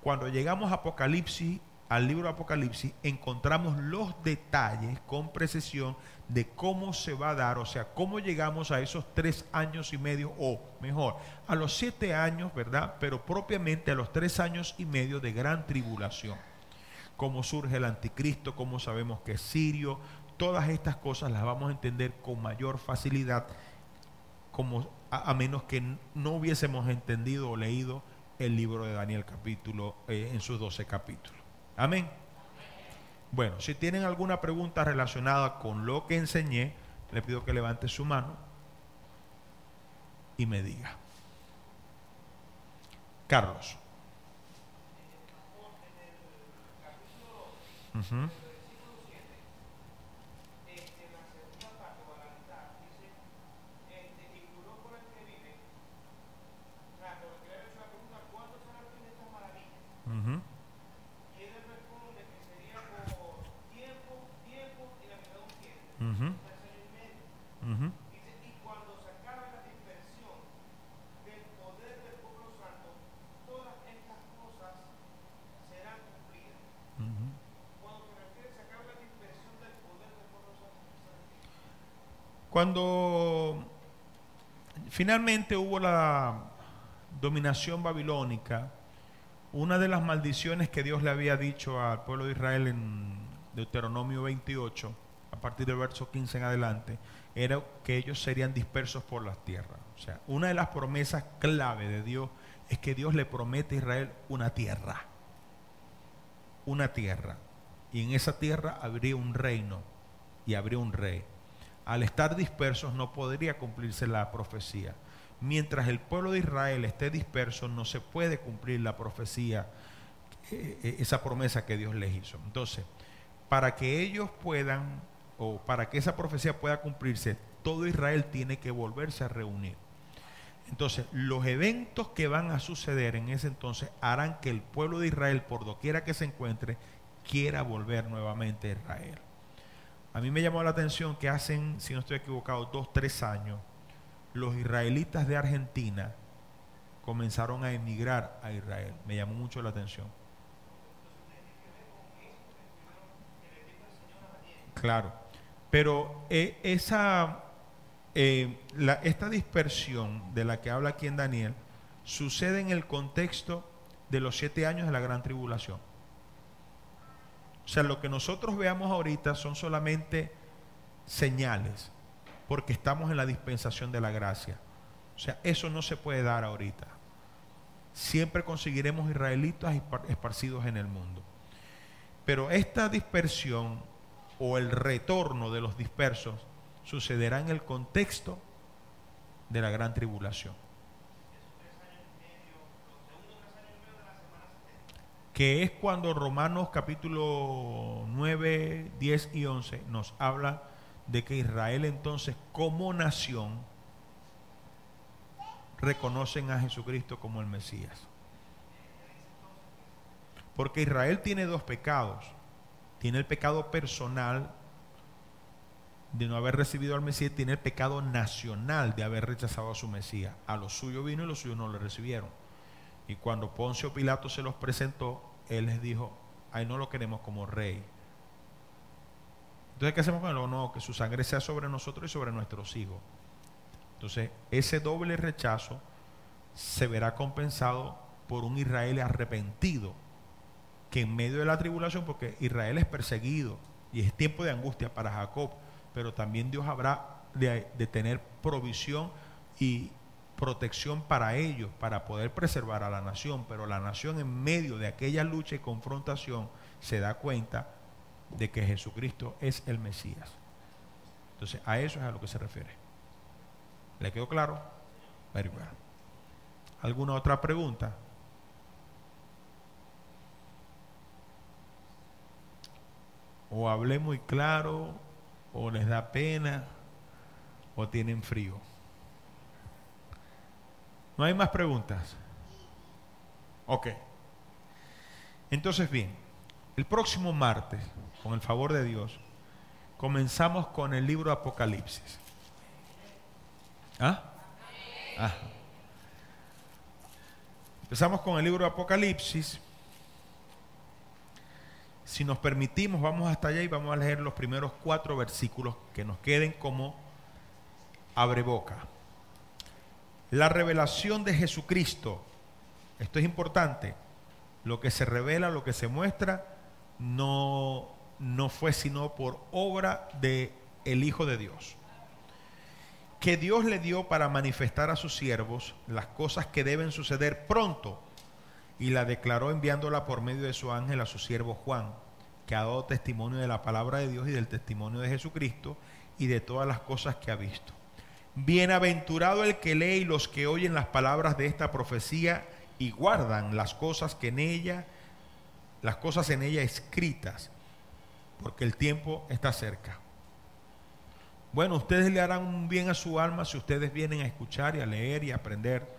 Cuando llegamos a Apocalipsis, al libro de Apocalipsis, encontramos los detalles con precisión de cómo se va a dar, o sea, cómo llegamos a esos 3 años y medio, o mejor, a los 7 años, ¿verdad? Pero propiamente a los 3 años y medio de gran tribulación. Cómo surge el anticristo, cómo sabemos que es Sirio, todas estas cosas las vamos a entender con mayor facilidad, como a menos que no hubiésemos entendido o leído el libro de Daniel en sus 12 capítulos. Amén. Bueno, si tienen alguna pregunta relacionada con lo que enseñé, le pido que levante su mano y me diga. Carlos. Uh-huh. Uh-huh. Uh-huh. Uh-huh. Y cuando se acabe la dispersión del poder del pueblo santo, todas estas cosas serán cumplidas. Uh-huh. Cuando se refiere se acabe la dispersión del poder del pueblo santo, cuando finalmente hubo la dominación babilónica, una de las maldiciones que Dios le había dicho al pueblo de Israel en Deuteronomio 28, a partir del verso 15 en adelante, era que ellos serían dispersos por las tierras. O sea, una de las promesas clave de Dios es que Dios le promete a Israel una tierra. Una tierra. Y en esa tierra habría un reino y habría un rey. Al estar dispersos no podría cumplirse la profecía. Mientras el pueblo de Israel esté disperso, no se puede cumplir la profecía, esa promesa que Dios les hizo. Entonces, para que ellos puedan, o para que esa profecía pueda cumplirse, todo Israel tiene que volverse a reunir. Entonces, los eventos que van a suceder en ese entonces harán que el pueblo de Israel, por doquiera que se encuentre, quiera volver nuevamente a Israel. A mí me llamó la atención que hacen, si no estoy equivocado, 2, 3 años, los israelitas de Argentina comenzaron a emigrar a Israel. Me llamó mucho la atención. Claro, pero esta dispersión de la que habla aquí en Daniel sucede en el contexto de los 7 años de la gran tribulación. O sea, lo que nosotros veamos ahorita son solamente señales, porque estamos en la dispensación de la gracia. O sea, eso no se puede dar ahorita. siempre conseguiremos israelitas esparcidos en el mundo. Pero esta dispersión o el retorno de los dispersos sucederá en el contexto de la gran tribulación, que es cuando Romanos capítulo 9, 10 y 11 nos habla de que Israel entonces como nación reconocen a Jesucristo como el Mesías. Porque Israel tiene dos pecados. Tiene el pecado personal de no haber recibido al Mesías, tiene el pecado nacional de haber rechazado a su Mesías. A los suyos vino y los suyos no le recibieron. Y cuando Poncio Pilato se los presentó, él les dijo: ay, no lo queremos como rey. Entonces, ¿qué hacemos con él? No, que su sangre sea sobre nosotros y sobre nuestros hijos. Entonces, ese doble rechazo se verá compensado por un Israel arrepentido, que en medio de la tribulación, porque Israel es perseguido y es tiempo de angustia para Jacob, pero también Dios habrá de tener provisión y protección para ellos, para poder preservar a la nación. Pero la nación, en medio de aquella lucha y confrontación, se da cuenta de que Jesucristo es el Mesías. Entonces, a eso es a lo que se refiere. ¿Le quedó claro? Very well. ¿Alguna otra pregunta? O hablé muy claro, o les da pena, o tienen frío. ¿No hay más preguntas? Ok. Entonces, bien, el próximo martes, con el favor de Dios, comenzamos con el libro Apocalipsis. ¿Ah? Ah. Empezamos con el libro Apocalipsis. Si nos permitimos, vamos hasta allá y vamos a leer los primeros 4 versículos que nos queden como abreboca. La revelación de Jesucristo. Esto es importante. Lo que se revela, lo que se muestra, no fue sino por obra de el Hijo de Dios, que Dios le dio para manifestar a sus siervos las cosas que deben suceder pronto, y la declaró enviándola por medio de su ángel a su siervo Juan, que ha dado testimonio de la palabra de Dios y del testimonio de Jesucristo y de todas las cosas que ha visto. Bienaventurado el que lee y los que oyen las palabras de esta profecía y guardan las cosas en ella escritas, porque el tiempo está cerca. Bueno, ustedes le harán un bien a su alma si ustedes vienen a escuchar y a leer y a aprender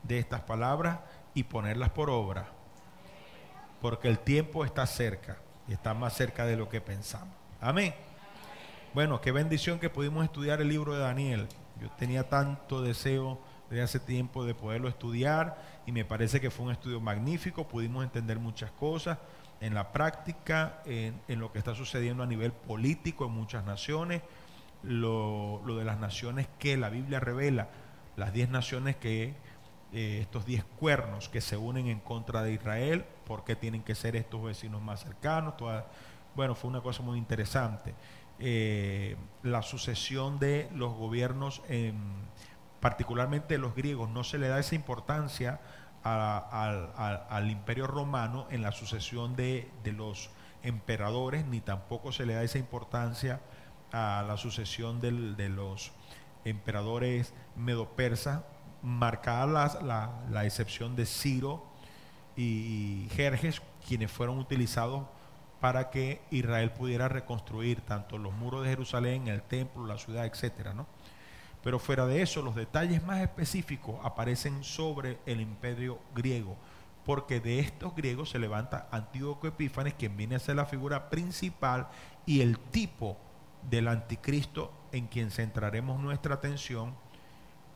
de estas palabras y ponerlas por obra, porque el tiempo está cerca y está más cerca de lo que pensamos. Amén. Bueno, qué bendición que pudimos estudiar el libro de Daniel. Yo tenía tanto deseo desde hace tiempo de poderlo estudiar y me parece que fue un estudio magnífico. Pudimos entender muchas cosas en la práctica, en lo que está sucediendo a nivel político en muchas naciones, lo de las naciones que la Biblia revela, las 10 naciones que estos 10 cuernos que se unen en contra de Israel, por qué tienen que ser estos vecinos más cercanos. Bueno, fue una cosa muy interesante. La sucesión de los gobiernos, particularmente los griegos, no se le da esa importancia al imperio romano en la sucesión de los emperadores, ni tampoco se le da esa importancia a la sucesión de los emperadores medo-persas, marcada la excepción de Ciro y Jerjes, quienes fueron utilizados para que Israel pudiera reconstruir tanto los muros de Jerusalén, el templo, la ciudad, etcétera, ¿no? Pero fuera de eso, los detalles más específicos aparecen sobre el imperio griego, porque de estos griegos se levanta Antíoco Epífanes, quien viene a ser la figura principal y el tipo del anticristo en quien centraremos nuestra atención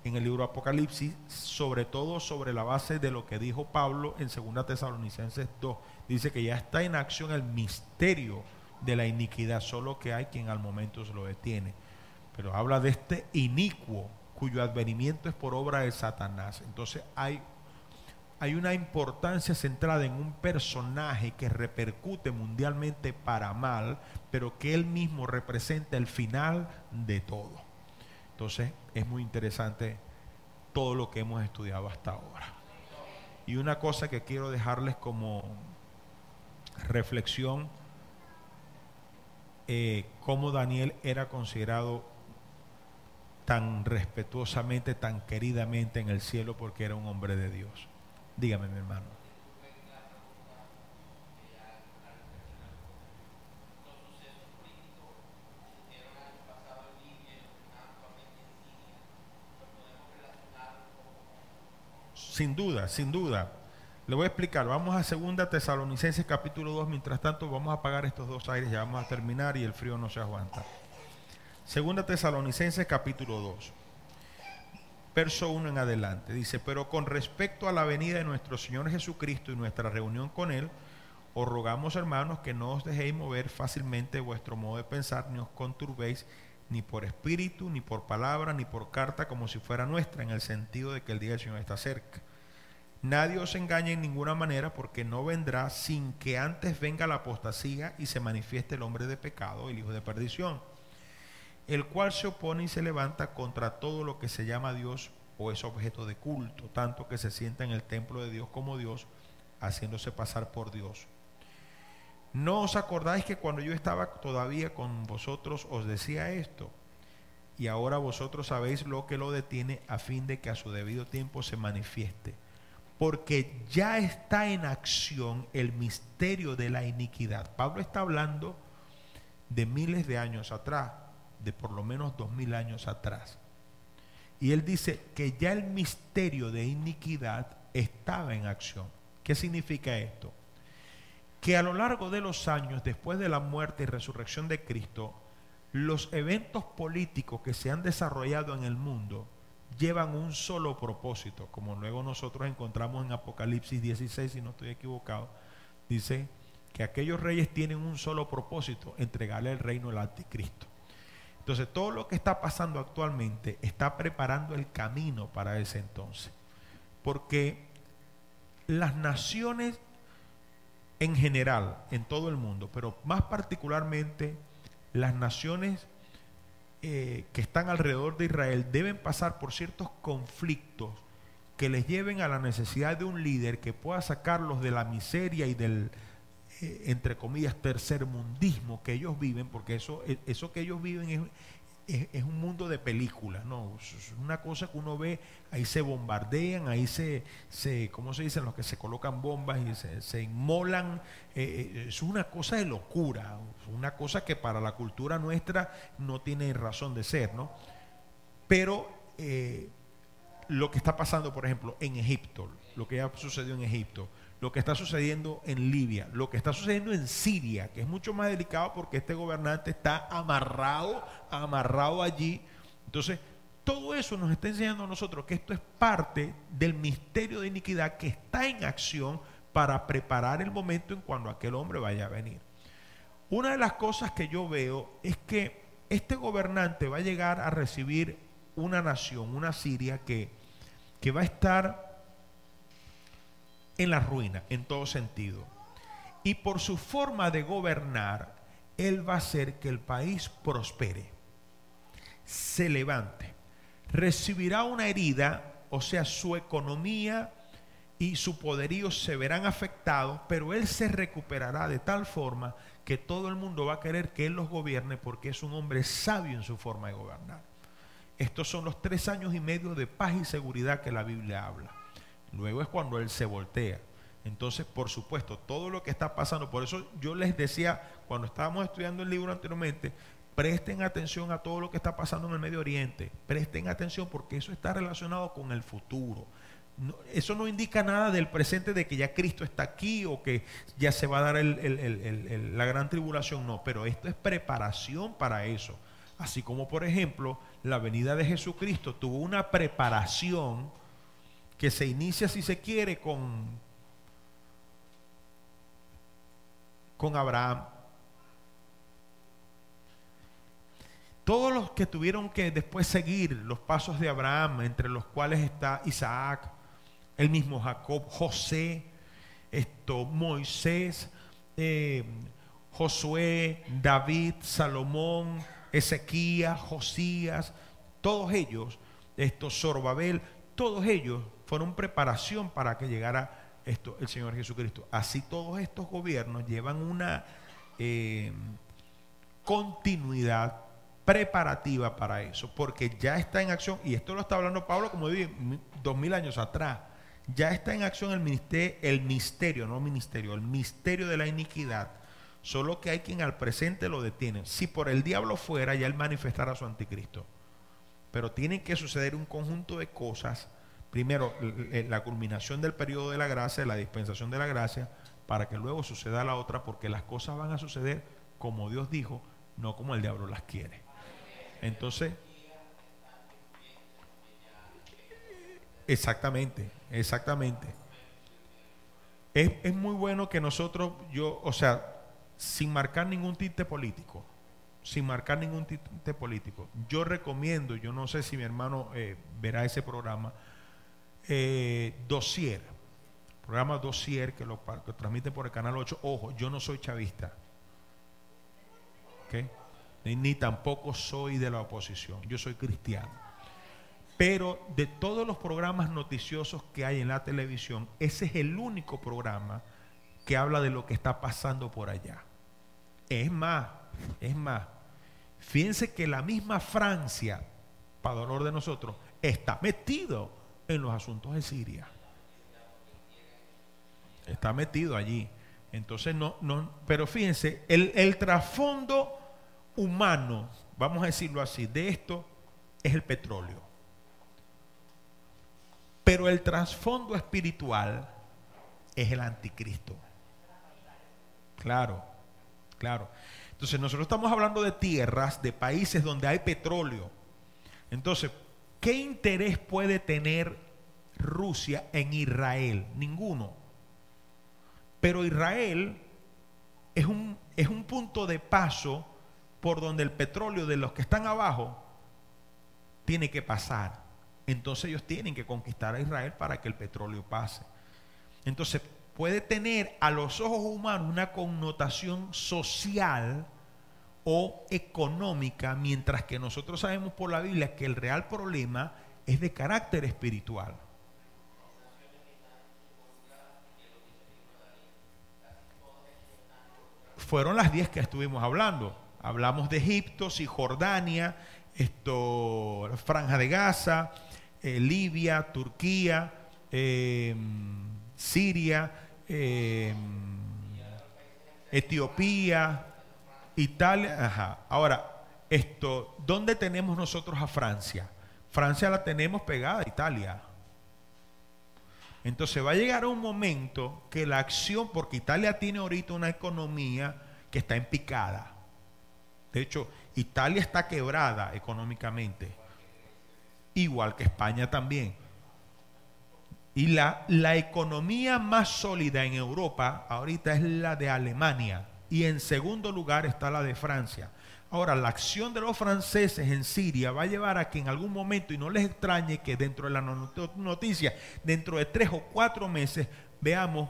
en el libro Apocalipsis, sobre todo sobre la base de lo que dijo Pablo en 2 Tesalonicenses 2. Dice que ya está en acción el misterio de la iniquidad, solo que hay quien al momento se lo detiene. Pero habla de este inicuo cuyo advenimiento es por obra de Satanás. Entonces hay una importancia centrada en un personaje que repercute mundialmente para mal, pero que él mismo representa el final de todo. Entonces es muy interesante todo lo que hemos estudiado hasta ahora. Y una cosa que quiero dejarles como reflexión, cómo Daniel era considerado tan respetuosamente, tan queridamente en el cielo, porque era un hombre de Dios. Dígame, mi hermano. Sin duda, sin duda. Le voy a explicar. Vamos a 2 Tesalonicenses capítulo 2. Mientras tanto, vamos a apagar estos dos aires. Ya vamos a terminar y el frío no se aguanta. 2 Tesalonicenses capítulo 2. Verso 1 en adelante. Dice: pero con respecto a la venida de nuestro Señor Jesucristo y nuestra reunión con Él, os rogamos, hermanos, que no os dejéis mover fácilmente vuestro modo de pensar, ni os conturbéis, ni por espíritu, ni por palabra, ni por carta, como si fuera nuestra, en el sentido de que el día del Señor está cerca. Nadie os engañe en ninguna manera, porque no vendrá sin que antes venga la apostasía y se manifieste el hombre de pecado, el hijo de perdición, el cual se opone y se levanta contra todo lo que se llama Dios o es objeto de culto, tanto que se sienta en el templo de Dios como Dios, haciéndose pasar por Dios. ¿No os acordáis que cuando yo estaba todavía con vosotros os decía esto? Y ahora vosotros sabéis lo que lo detiene, a fin de que a su debido tiempo se manifieste. Porque ya está en acción el misterio de la iniquidad. Pablo está hablando de miles de años atrás, de por lo menos 2000 años atrás. Y él dice que ya el misterio de iniquidad estaba en acción. ¿Qué significa esto? Que a lo largo de los años, después de la muerte y resurrección de Cristo, los eventos políticos que se han desarrollado en el mundo llevan un solo propósito, como luego nosotros encontramos en Apocalipsis 16, si no estoy equivocado. Dice que aquellos reyes tienen un solo propósito: entregarle el reino al anticristo. Entonces, todo lo que está pasando actualmente está preparando el camino para ese entonces, porque las naciones en general, en todo el mundo, pero más particularmente las naciones que están alrededor de Israel, deben pasar por ciertos conflictos que les lleven a la necesidad de un líder que pueda sacarlos de la miseria y del, entre comillas, tercermundismo que ellos viven, porque eso que ellos viven es un mundo de películas, ¿no? Es una cosa que uno ve, ahí se bombardean, ahí ¿cómo se dicen? Los que se colocan bombas y se inmolan. Es una cosa de locura, una cosa que para la cultura nuestra no tiene razón de ser, ¿no? Pero lo que está pasando, por ejemplo, en Egipto, lo que ya sucedió en Egipto, lo que está sucediendo en Libia, lo que está sucediendo en Siria, que es mucho más delicado porque este gobernante está amarrado allí. Entonces, todo eso nos está enseñando a nosotros que esto es parte del misterio de iniquidad que está en acción para preparar el momento en cuando aquel hombre vaya a venir. Una de las cosas que yo veo es que este gobernante va a llegar a recibir una nación, una Siria que va a estar en la ruina, en todo sentido. Y por su forma de gobernar, él va a hacer que el país prospere, se levante, recibirá una herida, o sea, su economía y su poderío se verán afectados, pero él se recuperará de tal forma que todo el mundo va a querer que él los gobierne, porque es un hombre sabio en su forma de gobernar. Estos son los 3 años y medio de paz y seguridad que la Biblia habla. Luego es cuando él se voltea. Entonces, por supuesto, todo lo que está pasando, por eso yo les decía cuando estábamos estudiando el libro anteriormente, presten atención a todo lo que está pasando en el Medio Oriente, presten atención porque eso está relacionado con el futuro. No, eso no indica nada del presente, de que ya Cristo está aquí o que ya se va a dar la gran tribulación, no, pero esto es preparación para eso. Así como, por ejemplo, la venida de Jesucristo tuvo una preparación que se inicia, si se quiere, con Abraham. Todos los que tuvieron que después seguir los pasos de Abraham, entre los cuales está Isaac, el mismo Jacob, José, Moisés, Josué, David, Salomón, Ezequías, Josías, todos ellos, Zorobabel, todos ellos fueron preparación para que llegara esto, el Señor Jesucristo. Así todos estos gobiernos llevan una continuidad preparativa para eso, porque ya está en acción, y esto lo está hablando Pablo como dije 2000 años atrás. Ya está en acción el misterio de la iniquidad, solo que hay quien al presente lo detiene. Si por el diablo fuera, ya él manifestará su anticristo, pero tiene que suceder un conjunto de cosas. Primero, la culminación del periodo de la gracia, la dispensación de la gracia, para que luego suceda la otra, porque las cosas van a suceder como Dios dijo, no como el diablo las quiere. Entonces, exactamente. Es muy bueno que nosotros, o sea, sin marcar ningún tinte político, yo recomiendo, yo no sé si mi hermano verá ese programa, programa Dossier, que lo transmiten por el Canal 8. Ojo, yo no soy chavista, ¿okay? Ni tampoco soy de la oposición, yo soy cristiano. Pero de todos los programas noticiosos que hay en la televisión, ese es el único programa que habla de lo que está pasando por allá. Es más, fíjense que la misma Francia, para dolor de nosotros, está metido en los asuntos de Siria. Está metido allí. Entonces pero fíjense, el trasfondo humano, vamos a decirlo así, de esto es el petróleo. Pero el trasfondo espiritual es el anticristo. Claro. Entonces nosotros estamos hablando de tierras, de países donde hay petróleo. Entonces, ¿qué interés puede tener Rusia en Israel? Ninguno. Pero Israel es un punto de paso por donde el petróleo de los que están abajo tiene que pasar. Entonces ellos tienen que conquistar a Israel para que el petróleo pase. Entonces puede tener a los ojos humanos una connotación social o económica, mientras que nosotros sabemos por la Biblia que el real problema es de carácter espiritual. Fueron las 10 que estuvimos hablando. Hablamos de Egipto, Cisjordania, Franja de Gaza, Libia, Turquía, Siria, Etiopía, Italia. Ajá. Ahora, ¿dónde tenemos nosotros a Francia? Francia la tenemos pegada a Italia. Entonces va a llegar un momento que la acción, porque Italia tiene ahorita una economía que está en picada. De hecho, Italia está quebrada económicamente, igual que España también. Y la economía más sólida en Europa ahorita es la de Alemania, y en segundo lugar está la de Francia. Ahora, la acción de los franceses en Siria va a llevar a que en algún momento, y no les extrañe que dentro de la noticia, dentro de 3 o 4 meses, veamos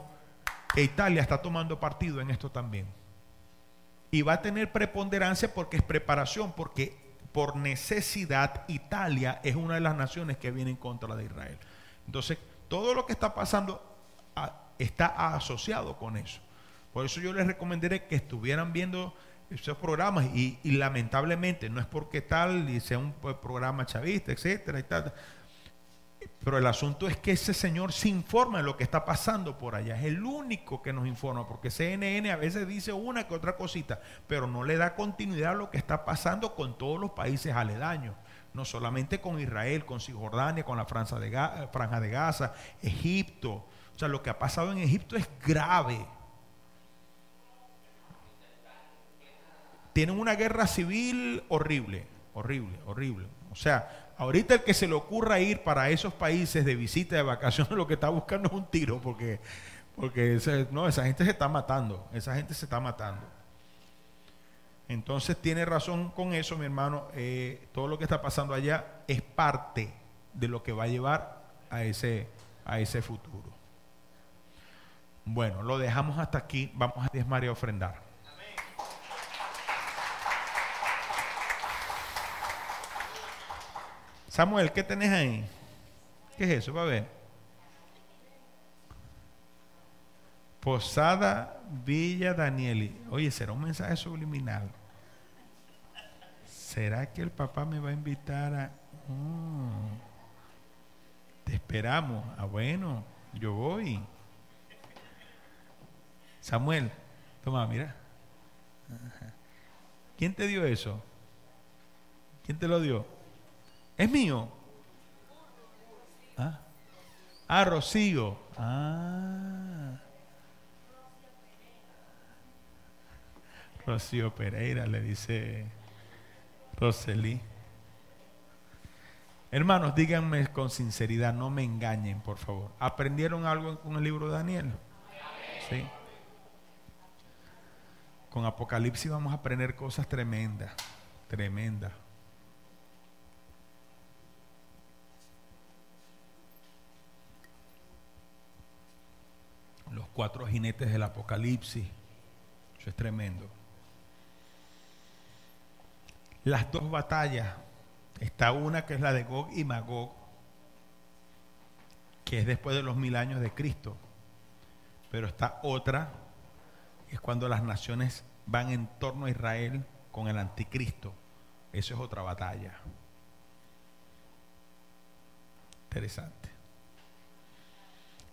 que Italia está tomando partido en esto también. Y va a tener preponderancia porque es preparación, porque por necesidad Italia es una de las naciones que viene en contra de Israel. Entonces, todo lo que está pasando está asociado con eso. Por eso yo les recomendaría que estuvieran viendo esos programas y lamentablemente, no es porque tal y sea un programa chavista, etcétera y tal, pero el asunto es que ese señor se informa de lo que está pasando por allá. Es el único que nos informa, porque CNN a veces dice una que otra cosita, pero no le da continuidad a lo que está pasando con todos los países aledaños. No solamente con Israel, con Cisjordania, con la Franja de Gaza, Egipto. O sea, lo que ha pasado en Egipto es grave. Tienen una guerra civil horrible. O sea, ahorita el que se le ocurra ir para esos países de visita, de vacaciones, lo que está buscando es un tiro, porque esa gente se está matando. Entonces tiene razón con eso, mi hermano. Todo lo que está pasando allá es parte de lo que va a llevar a ese futuro. Bueno, lo dejamos hasta aquí. Vamos a diezmar y a ofrendar. Samuel, ¿qué tenés ahí? ¿Qué es eso? Va a ver. Posada Villa Danieli. Oye, ¿será un mensaje subliminal? ¿Será que el papá me va a invitar a... te esperamos. Ah, bueno, yo voy. Samuel, toma, mira. Ajá. ¿Quién te dio eso? ¿Quién te lo dio? ¿Es mío? ¿Ah? Ah, Rocío. Ah. Rocío Pereira, le dice Roseli. Hermanos, díganme con sinceridad, no me engañen, por favor. ¿Aprendieron algo con el libro de Daniel? Sí. Con Apocalipsis vamos a aprender cosas tremendas, tremendas. Los 4 jinetes del Apocalipsis, eso es tremendo. Las 2 batallas, está una que es la de Gog y Magog, que es después de los 1000 años de Cristo, pero está otra, que es cuando las naciones van en torno a Israel con el anticristo. Eso es otra batalla. Interesante.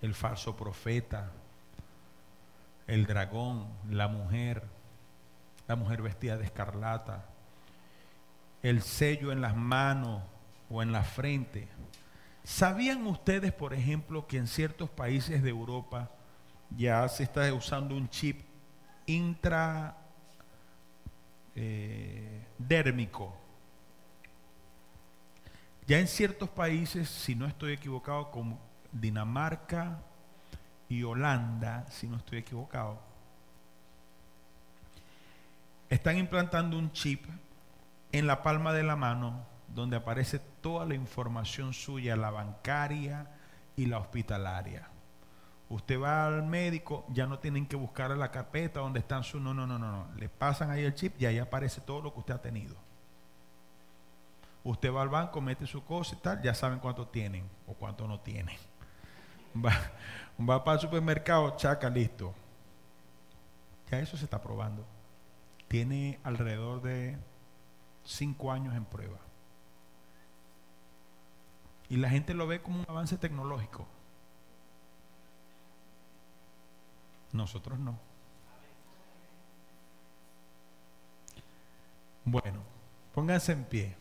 El falso profeta, el dragón, la mujer vestida de escarlata, el sello en las manos o en la frente. ¿Sabían ustedes, por ejemplo, que en ciertos países de Europa ya se está usando un chip intradérmico? Ya en ciertos países, si no estoy equivocado, como Dinamarca y Holanda, si no estoy equivocado, están implantando un chip en la palma de la mano donde aparece toda la información suya, la bancaria y la hospitalaria. Usted va al médico, ya no tienen que buscar la carpeta donde están sus... No. Le pasan ahí el chip y ahí aparece todo lo que usted ha tenido. Usted va al banco, mete su cosa y tal, ya saben cuánto tienen o cuánto no tienen. Va para el supermercado, chaca, listo. Ya eso se está probando. Tiene alrededor de 5 años en prueba. Y la gente lo ve como un avance tecnológico. Nosotros no. Bueno, pónganse en pie.